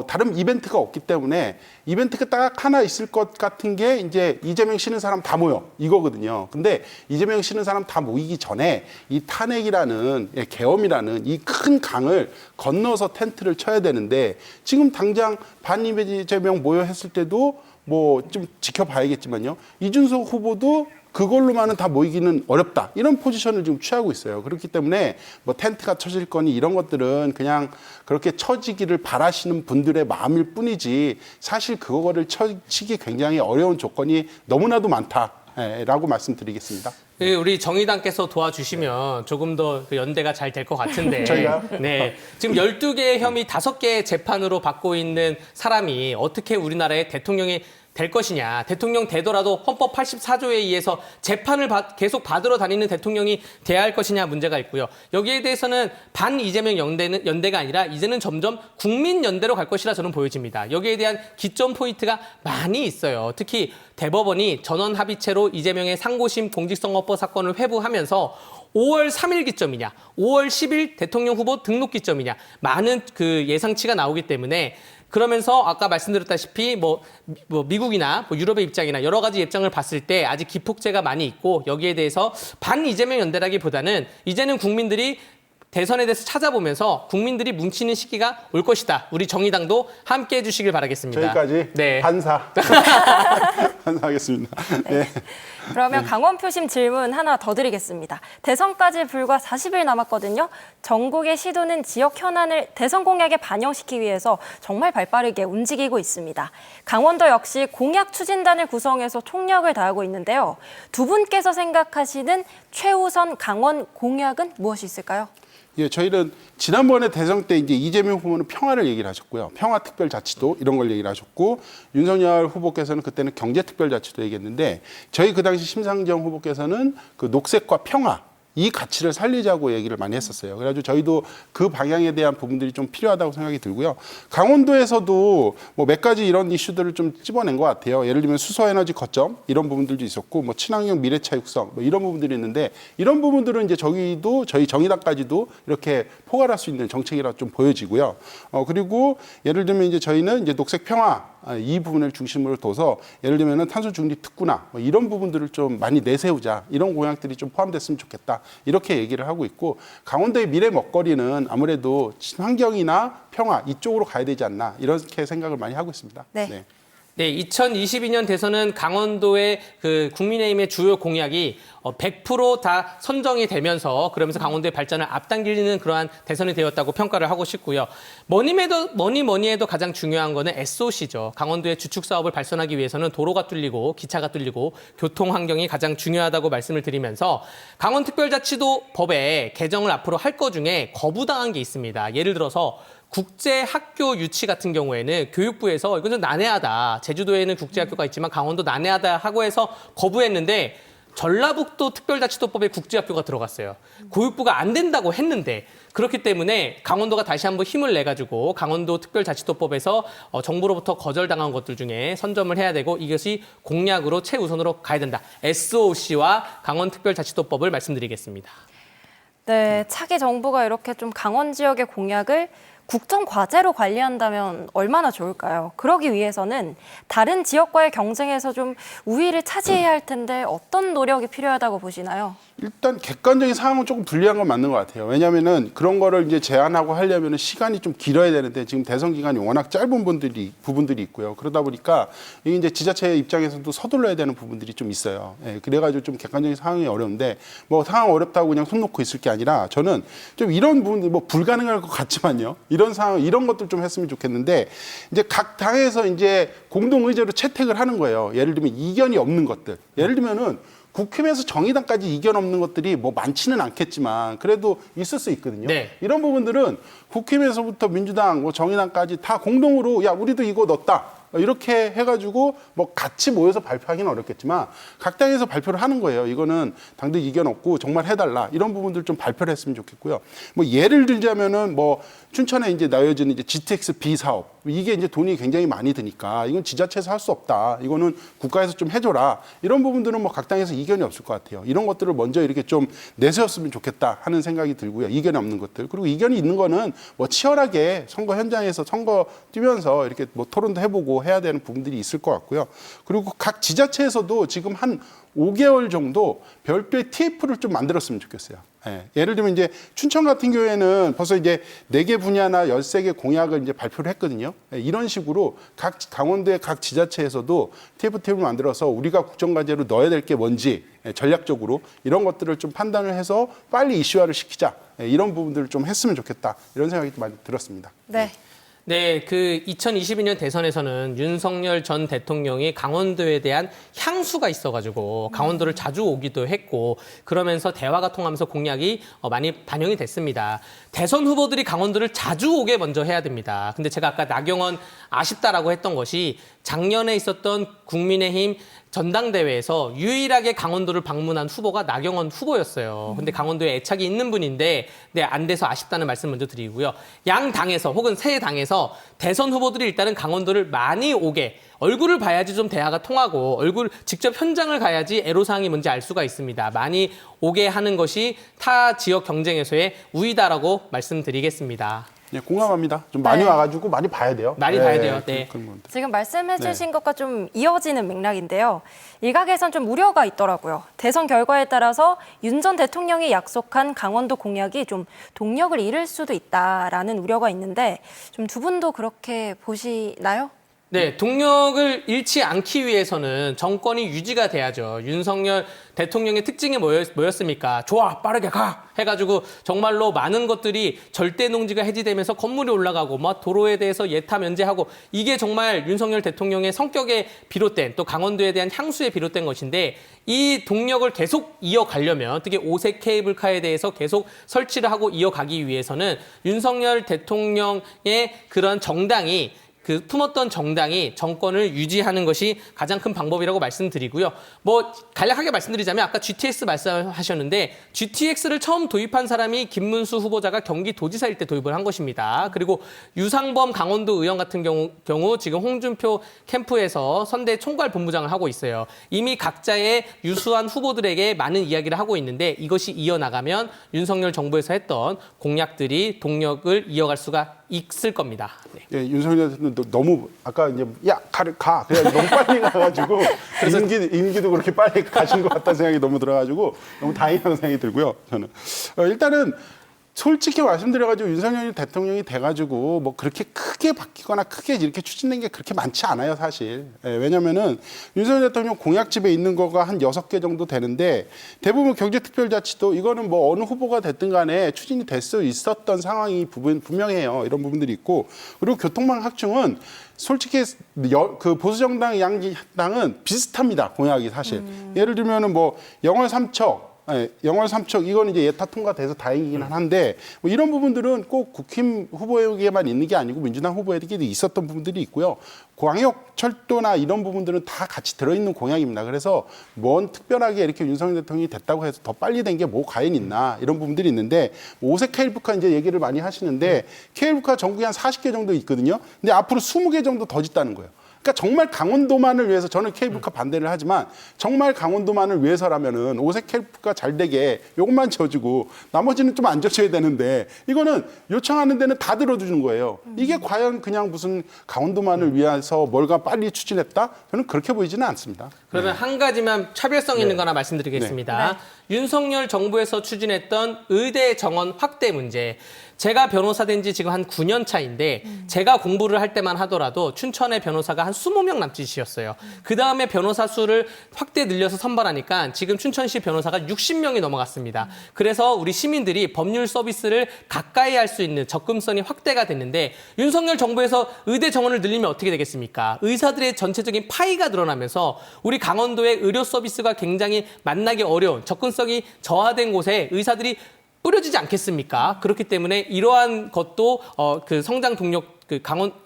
다른 이벤트가 없기 때문에 이벤트가 딱 하나 있을 것 같은 게 이제 이재명 씨는 사람 다 모여 이거거든요. 근데 이재명 씨는 사람 다 모이기 전에 이 탄핵이라는 계엄이라는 이 큰 강을 건너서 텐트를 쳐야 되는데 지금 당장 반이재명 모여 했을 때도 뭐 좀 지켜봐야겠지만요. 이준석 후보도 그걸로만은 다 모이기는 어렵다. 이런 포지션을 지금 취하고 있어요. 그렇기 때문에 뭐 텐트가 쳐질 거니 이런 것들은 그냥 그렇게 쳐지기를 바라시는 분들의 마음일 뿐이지 사실 그거를 치기 굉장히 어려운 조건이 너무나도 많다라고 말씀드리겠습니다. 우리 정의당께서 도와주시면 조금 더 연대가 잘 될 것 같은데. 저희가? 네. 지금 12개의 혐의 5개의 재판으로 받고 있는 사람이 어떻게 우리나라의 대통령이 될 것이냐. 대통령 되더라도 헌법 84조에 의해서 재판을 계속 받으러 다니는 대통령이 돼야 할 것이냐 문제가 있고요. 여기에 대해서는 반 이재명 연대가 아니라 이제는 점점 국민연대로 갈 것이라 저는 보여집니다. 여기에 대한 기점 포인트가 많이 있어요. 특히 대법원이 전원 합의체로 이재명의 상고심 공직선거법 사건을 회부하면서 5월 3일 기점이냐, 5월 10일 대통령 후보 등록 기점이냐, 많은 그 예상치가 나오기 때문에 그러면서 아까 말씀드렸다시피 뭐 미국이나 뭐 유럽의 입장이나 여러 가지 입장을 봤을 때 아직 기폭제가 많이 있고 여기에 대해서 반 이재명 연대라기보다는 이제는 국민들이 대선에 대해서 찾아보면서 국민들이 뭉치는 시기가 올 것이다. 우리 정의당도 함께 해주시길 바라겠습니다. 저희까지 네. 반사. 반사하겠습니다. 네. 그러면 강원 표심 질문 하나 더 드리겠습니다. 대선까지 불과 40일 남았거든요. 전국의 시도는 지역 현안을 대선 공약에 반영시키기 위해서 정말 발빠르게 움직이고 있습니다. 강원도 역시 공약 추진단을 구성해서 총력을 다하고 있는데요. 두 분께서 생각하시는 최우선 강원 공약은 무엇이 있을까요? 예, 저희는 지난번에 대선 때 이제 이재명 후보는 평화를 얘기를 하셨고요. 평화특별자치도 이런 걸 얘기를 하셨고, 윤석열 후보께서는 그때는 경제특별자치도 얘기했는데, 저희 그 당시 심상정 후보께서는 그 녹색과 평화, 이 가치를 살리자고 얘기를 많이 했었어요. 그래가지고 저희도 그 방향에 대한 부분들이 좀 필요하다고 생각이 들고요. 강원도에서도 뭐 몇 가지 이런 이슈들을 좀 찝어낸 것 같아요. 예를 들면 수소에너지 거점 이런 부분들도 있었고, 뭐 친환경 미래차 육성 뭐 이런 부분들이 있는데, 이런 부분들은 이제 저희도 저희 정의당까지도 이렇게 포괄할 수 있는 정책이라 좀 보여지고요. 그리고 예를 들면 이제 저희는 이제 녹색 평화 이 부분을 중심으로 둬서 예를 들면 탄소 중립 특구나 뭐 이런 부분들을 좀 많이 내세우자, 이런 공약들이 좀 포함됐으면 좋겠다, 이렇게 얘기를 하고 있고, 강원도의 미래 먹거리는 아무래도 친환경이나 평화 이쪽으로 가야 되지 않나, 이렇게 생각을 많이 하고 있습니다. 네. 네, 2022년 대선은 강원도의 그 국민의힘의 주요 공약이 100% 다 선정이 되면서 그러면서 강원도의 발전을 앞당기는 그러한 대선이 되었다고 평가를 하고 싶고요. 뭐니 해도 가장 중요한 거는 SOC죠. 강원도의 주축 사업을 발전하기 위해서는 도로가 뚫리고 기차가 뚫리고 교통 환경이 가장 중요하다고 말씀을 드리면서 강원특별자치도 법에 개정을 앞으로 할 것 중에 거부당한 게 있습니다. 예를 들어서 국제 학교 유치 같은 경우에는 교육부에서 이건 좀 난해하다. 제주도에는 국제학교가 있지만 강원도 난해하다 하고 해서 거부했는데, 전라북도 특별자치도법에 국제학교가 들어갔어요. 교육부가 안 된다고 했는데, 그렇기 때문에 강원도가 다시 한번 힘을 내가지고 강원도 특별자치도법에서 정부로부터 거절당한 것들 중에 선점을 해야 되고, 이것이 공약으로 최우선으로 가야 된다. SOC와 강원특별자치도법을 말씀드리겠습니다. 네, 차기 정부가 이렇게 좀 강원 지역의 공약을 국정 과제로 관리한다면 얼마나 좋을까요? 그러기 위해서는 다른 지역과의 경쟁에서 좀 우위를 차지해야 할 텐데 어떤 노력이 필요하다고 보시나요? 일단 객관적인 상황은 조금 불리한 건 맞는 것 같아요. 왜냐하면은 그런 거를 이제 제안하고 하려면은 시간이 좀 길어야 되는데, 지금 대선 기간이 워낙 짧은 부분들이 있고요. 그러다 보니까 이게 이제 지자체 입장에서도 서둘러야 되는 부분들이 좀 있어요. 예, 그래가지고 좀 객관적인 상황이 어려운데, 뭐 상황 어렵다고 그냥 손 놓고 있을 게 아니라, 저는 좀 이런 부분들 뭐 불가능할 것 같지만요. 이런 상황, 이런 것들 좀 했으면 좋겠는데, 이제 각 당에서 이제 공동 의제로 채택을 하는 거예요. 예를 들면 이견이 없는 것들. 예를 들면은 국힘에서 정의당까지 이견 없는 것들이 뭐 많지는 않겠지만 그래도 있을 수 있거든요. 네. 이런 부분들은 국힘에서부터 민주당, 뭐 정의당까지 다 공동으로, 야, 우리도 이거 넣었다, 이렇게 해가지고 뭐 같이 모여서 발표하기는 어렵겠지만 각 당에서 발표를 하는 거예요. 이거는 당들 이견 없고 정말 해달라, 이런 부분들 좀 발표를 했으면 좋겠고요. 뭐 예를 들자면은 뭐 춘천에 이제 나여지는 이제 GTX B 사업, 이게 이제 돈이 굉장히 많이 드니까 이건 지자체에서 할 수 없다, 이거는 국가에서 좀 해줘라, 이런 부분들은 뭐 각 당에서 이견이 없을 것 같아요. 이런 것들을 먼저 이렇게 좀 내세웠으면 좋겠다 하는 생각이 들고요. 이견이 없는 것들. 그리고 이견이 있는 거는 뭐 치열하게 선거 현장에서 선거 뛰면서 이렇게 뭐 토론도 해보고 해야 되는 부분들이 있을 것 같고요. 그리고 각 지자체에서도 지금 한 5개월 정도 별도의 TF를 좀 만들었으면 좋겠어요. 예. 예를 들면 이제 춘천 같은 경우에는 벌써 이제 4개 분야나 13개 공약을 이제 발표를 했거든요. 예. 이런 식으로 각 강원도의 각 지자체에서도 TF를 만들어서 우리가 국정과제로 넣어야 될 게 뭔지, 예, 전략적으로 이런 것들을 좀 판단을 해서 빨리 이슈화를 시키자, 예, 이런 부분들을 좀 했으면 좋겠다, 이런 생각이 많이 들었습니다. 네. 네, 그 2022년 대선에서는 윤석열 전 대통령이 강원도에 대한 향수가 있어가지고 강원도를 자주 오기도 했고, 그러면서 대화가 통하면서 공약이 많이 반영이 됐습니다. 대선 후보들이 강원도를 자주 오게 먼저 해야 됩니다. 근데 제가 아까 나경원 아쉽다라고 했던 것이 작년에 있었던 국민의힘 전당대회에서 유일하게 강원도를 방문한 후보가 나경원 후보였어요. 근데 강원도에 애착이 있는 분인데 네, 안 돼서 아쉽다는 말씀 먼저 드리고요. 양 당에서 혹은 새 당에서 대선 후보들이 일단은 강원도를 많이 오게 얼굴을 봐야지 좀 대화가 통하고 직접 현장을 가야지 애로사항이 뭔지 알 수가 있습니다. 많이 오게 하는 것이 타 지역 경쟁에서의 우위다라고 말씀드리겠습니다. 네, 공감합니다. 좀 많이 와가지고 많이 봐야 돼요. 많이 봐야 돼요. 네. 그런 건데. 지금 말씀해주신 것과 좀 이어지는 맥락인데요. 일각에선 좀 우려가 있더라고요. 대선 결과에 따라서 윤 전 대통령이 약속한 강원도 공약이 좀 동력을 잃을 수도 있다라는 우려가 있는데 좀 두 분도 그렇게 보시나요? 네, 동력을 잃지 않기 위해서는 정권이 유지가 돼야죠. 윤석열 대통령의 특징이 뭐였습니까? 좋아, 빠르게 가! 해가지고 정말로 많은 것들이 절대 농지가 해지되면서 건물이 올라가고 막 도로에 대해서 예타 면제하고 이게 정말 윤석열 대통령의 성격에 비롯된 또 강원도에 대한 향수에 비롯된 것인데 이 동력을 계속 이어가려면 특히 오색 케이블카에 대해서 계속 설치를 하고 이어가기 위해서는 윤석열 대통령의 그런 정당이 품었던 정당이 정권을 유지하는 것이 가장 큰 방법이라고 말씀드리고요. 뭐 간략하게 말씀드리자면 아까 GTX 말씀하셨는데 GTX를 처음 도입한 사람이 김문수 후보자가 경기도지사일 때 도입을 한 것입니다. 그리고 유상범 강원도 의원 같은 경우 지금 홍준표 캠프에서 선대 총괄 본부장을 하고 있어요. 이미 각자의 유수한 후보들에게 많은 이야기를 하고 있는데 이것이 이어나가면 윤석열 정부에서 했던 공약들이 동력을 이어갈 수가 있을 겁니다. 네. 예, 윤석열 대통령 너무 아까 이제 가 그냥 너무 빨리 가가지고 그래서 임기도 그렇게 빨리 가신 것 같다는 생각이 너무 들어가지고 너무 다행이라는 생각이 들고요. 저는 일단은 솔직히 말씀드려가지고 윤석열 대통령이 돼가지고 뭐 그렇게 크게 바뀌거나 크게 이렇게 추진된 게 그렇게 많지 않아요, 사실. 예, 왜냐면은 윤석열 대통령 공약집에 있는 거가 한 6개 정도 되는데 대부분 경제특별자치도 이거는 뭐 어느 후보가 됐든 간에 추진이 될 수 있었던 상황이 분명해요. 이런 부분들이 있고. 그리고 교통망 확충은 솔직히 그 보수정당 양당은 비슷합니다, 공약이 사실. 예를 들면은 뭐 영월 삼척, 영월 삼척 이건 이제 예타 통과돼서 다행이긴 한데 뭐 이런 부분들은 꼭 국힘 후보에게만 있는 게 아니고 민주당 후보에게도 있었던 부분들이 있고요. 광역철도나 이런 부분들은 다 같이 들어있는 공약입니다. 그래서 뭔 특별하게 이렇게 윤석열 대통령이 됐다고 해서 더 빨리 된 게 뭐 과연 있나 이런 부분들이 있는데 오색 케이블카 이제 얘기를 많이 하시는데 케이블카 전국에 한 40개 정도 있거든요. 근데 앞으로 20개 정도 더 짓다는 거예요. 그러니까 정말 강원도만을 위해서 저는 케이블카 반대를 하지만 정말 강원도만을 위해서라면은 오색 케이블카 잘 되게 요것만 지어주고 나머지는 좀 안 지어줘야 되는데 이거는 요청하는 데는 다 들어주는 거예요. 이게 과연 그냥 무슨 강원도만을 위해서 뭘가 빨리 추진했다? 저는 그렇게 보이지는 않습니다. 그러면 한 가지만 차별성 있는 거 하나 말씀드리겠습니다. 윤석열 정부에서 추진했던 의대 정원 확대 문제. 제가 변호사 된 지 지금 한 9년 차인데 제가 공부를 할 때만 하더라도 춘천의 변호사가 한 20명 남짓이었어요. 그다음에 변호사 수를 확대 늘려서 선발하니까 지금 춘천시 변호사가 60명이 넘어갔습니다. 그래서 우리 시민들이 법률 서비스를 가까이 할 수 있는 접근성이 확대가 됐는데 윤석열 정부에서 의대 정원을 늘리면 어떻게 되겠습니까? 의사들의 전체적인 파이가 늘어나면서 우리 강원도의 의료 서비스가 굉장히 만나기 어려운 접근성이 저하된 곳에 의사들이 뿌려지지 않겠습니까? 그렇기 때문에 이러한 것도 그 성장 동력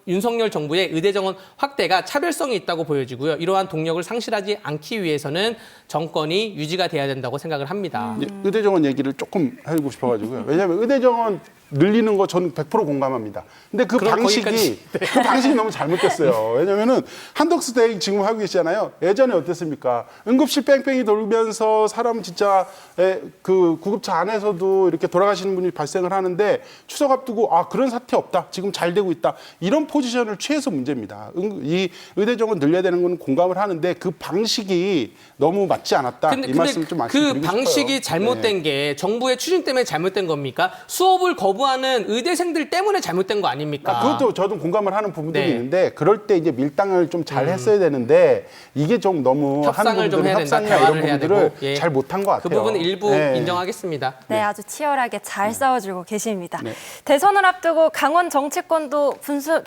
윤석열 정부의 의대 정원 확대가 차별성이 있다고 보여지고요. 이러한 동력을 상실하지 않기 위해서는 정권이 유지가 돼야 된다고 생각을 합니다. 의대 정원 얘기를 조금 하고 싶어가지고요. 왜냐하면 의대 정원 늘리는 거 저는 100% 공감합니다. 근데 그 방식이 그 방식이 너무 잘못됐어요. 왜냐면은 한덕수 대행 지금 하고 계시잖아요. 예전에 어땠습니까? 응급실 뺑뺑이 돌면서 사람 진짜 그 구급차 안에서도 이렇게 돌아가시는 분이 발생을 하는데 추석 앞두고 그런 사태 없다. 지금 잘 되고 있다. 이런 포지션을 취해서 문제입니다. 이 의대 정원 늘려야 되는 건 공감을 하는데 그 방식이 너무 맞지 않았다. 이 말씀 좀 말씀드리고 싶어요. 그 방식이 잘못된 게 정부의 추진 때문에 잘못된 겁니까? 수업을 거부하는 의대생들 때문에 잘못된 거 아닙니까? 그것도 저도 공감을 하는 부분들이 있는데 그럴 때 이제 밀당을 좀 잘 했어야 되는데 이게 좀 너무 협상을 좀 해야 된다. 협상이나 이런 부분들을 잘 못한 것 같아요. 그 부분은 일부 인정하겠습니다. 네, 아주 치열하게 잘 싸워주고 계십니다. 대선을 앞두고 강원 정치권도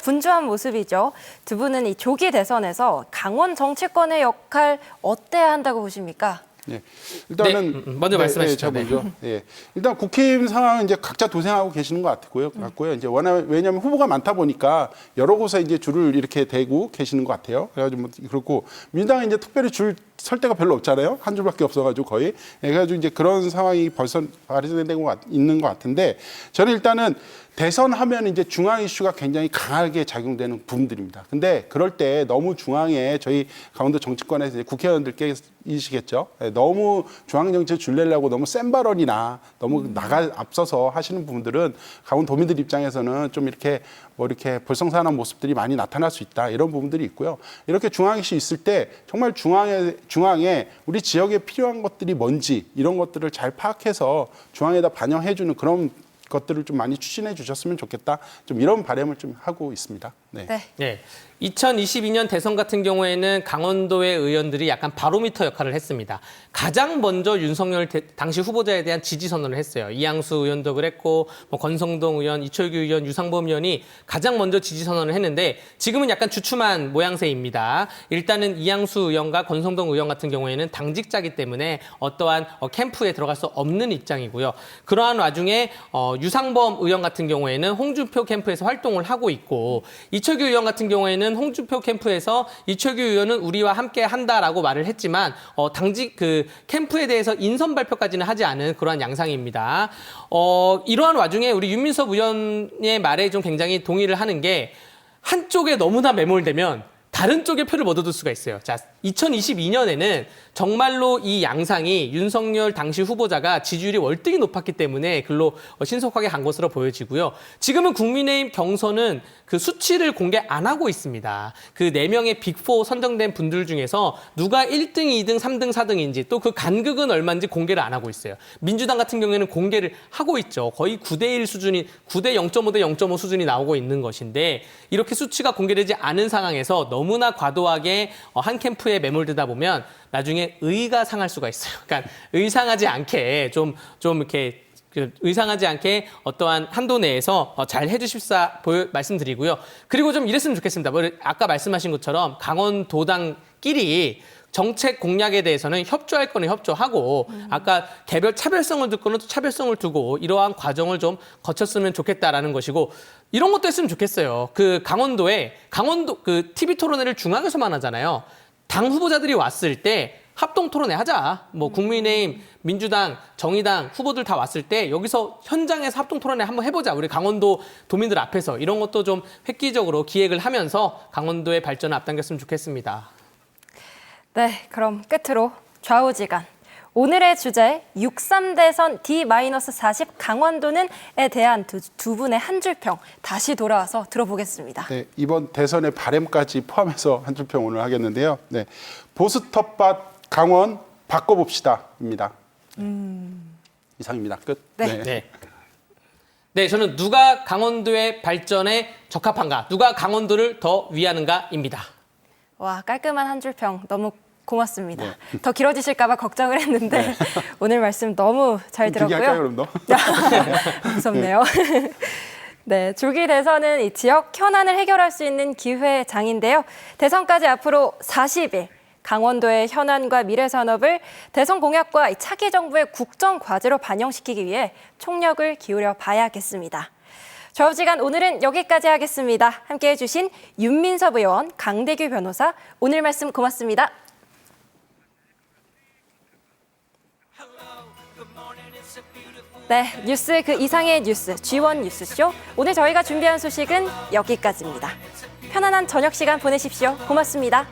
분주한 모습이죠. 두 분은 이 조기 대선에서 강원 정치권의 역할 어때야 한다고 보십니까? 네, 일단은 먼저 말씀하시죠. 일단 국힘 상황은 이제 각자 도생하고 계시는 것 같고요. 이제 왜냐하면 후보가 많다 보니까 여러 곳에 이제 줄을 이렇게 대고 계시는 것 같아요. 그래가지고 뭐 그렇고 민주당은 이제 특별히 줄 설 데가 별로 없잖아요. 한 줄밖에 없어가지고 거의. 그래가지고 이제 그런 상황이 벌써 발생되고 있는 것 같은데 저는 일단은 대선 하면 이제 중앙 이슈가 굉장히 강하게 작용되는 부분들입니다. 근데 그럴 때 너무 중앙에 저희 강원도 정치권에서 이제 국회의원들께이시겠죠. 너무 중앙 정치에 줄내려고 너무 센 발언이나 너무 앞서서 하시는 부분들은 강원도민들 입장에서는 좀 이렇게 뭐 이렇게 볼썽사나운 모습들이 많이 나타날 수 있다 이런 부분들이 있고요. 이렇게 중앙 이슈 있을 때 정말 중앙에 우리 지역에 필요한 것들이 뭔지 이런 것들을 잘 파악해서 중앙에다 반영해주는 그런 것들을 좀 많이 추진해 주셨으면 좋겠다. 좀 이런 바람을 좀 하고 있습니다. 네. 네. 2022년 대선 같은 경우에는 강원도의 의원들이 약간 바로미터 역할을 했습니다. 가장 먼저 윤석열 당시 후보자에 대한 지지 선언을 했어요. 이양수 의원도 그랬고 뭐 권성동 의원, 이철규 의원, 유상범 의원이 가장 먼저 지지 선언을 했는데 지금은 약간 주춤한 모양새입니다. 일단은 이양수 의원과 권성동 의원 같은 경우에는 당직자이기 때문에 어떠한 캠프에 들어갈 수 없는 입장이고요. 그러한 와중에 유상범 의원 같은 경우에는 홍준표 캠프에서 활동을 하고 있고 이철규 의원 같은 경우에는 홍준표 캠프에서 이철규 의원은 우리와 함께 한다라고 말을 했지만 당직 그 캠프에 대해서 인선 발표까지는 하지 않은 그러한 양상입니다. 이러한 와중에 우리 윤민섭 의원의 말에 좀 굉장히 동의를 하는 게 한쪽에 너무나 매몰되면 다른 쪽에 표를 못 얻을 수가 있어요. 자, 2022년에는 정말로 이 양상이 윤석열 당시 후보자가 지지율이 월등히 높았기 때문에 글로 신속하게 간 것으로 보여지고요. 지금은 국민의힘 경선은 그 수치를 공개 안 하고 있습니다. 그 4명의 빅4 선정된 분들 중에서 누가 1등, 2등, 3등, 4등인지 또 그 간극은 얼마인지 공개를 안 하고 있어요. 민주당 같은 경우에는 공개를 하고 있죠. 거의 9대1 수준이 9대 0.5 대 0.5 수준이 나오고 있는 것인데 이렇게 수치가 공개되지 않은 상황에서 너무나 과도하게 한 캠프에 매몰되다 보면 나중에 의가 상할 수가 있어요. 그러니까 의상하지 않게 좀 이렇게 의상하지 않게 어떠한 한도 내에서 잘 해주십사 말씀드리고요. 그리고 좀 이랬으면 좋겠습니다. 아까 말씀하신 것처럼 강원도당끼리 정책 공약에 대해서는 협조할 거는 협조하고 아까 개별 차별성을 둘 거는 또 차별성을 두고 이러한 과정을 좀 거쳤으면 좋겠다라는 것이고 이런 것도 했으면 좋겠어요. 그 강원도 그 TV 토론회를 중앙에서만 하잖아요. 당 후보자들이 왔을 때 합동 토론회 하자. 뭐 국민의힘, 민주당, 정의당 후보들 다 왔을 때 여기서 현장에서 합동 토론회 한번 해보자. 우리 강원도 도민들 앞에서 이런 것도 좀 획기적으로 기획을 하면서 강원도의 발전을 앞당겼으면 좋겠습니다. 네, 그럼 끝으로 좌우지간. 오늘의 주제 63대선 D-40 강원도는에 대한 두 분의 한 줄평 다시 돌아와서 들어보겠습니다. 네, 이번 대선의 바램까지 포함해서 한 줄평 오늘 하겠는데요. 네, 보수 텃밭 강원 바꿔봅시다입니다. 이상입니다. 끝. 네, 저는 누가 강원도의 발전에 적합한가, 누가 강원도를 더 위하는가입니다. 와, 깔끔한 한 줄평 너무 고맙습니다. 네. 더 길어지실까 봐 걱정을 했는데 오늘 말씀 너무 잘 들었고요. 할까요, 그럼 너? 무섭네요. 네, 조기 대선은 이 지역 현안을 해결할 수 있는 기회장인데요. 대선까지 앞으로 40일. 강원도의 현안과 미래 산업을 대선 공약과 차기 정부의 국정 과제로 반영시키기 위해 총력을 기울여 봐야겠습니다. 좌우지간 오늘은 여기까지 하겠습니다. 함께해 주신 윤민섭 의원, 강대규 변호사, 오늘 말씀 고맙습니다. 네, 뉴스 그 이상의 뉴스, G1 뉴스쇼. 오늘 저희가 준비한 소식은 여기까지입니다. 편안한 저녁 시간 보내십시오. 고맙습니다.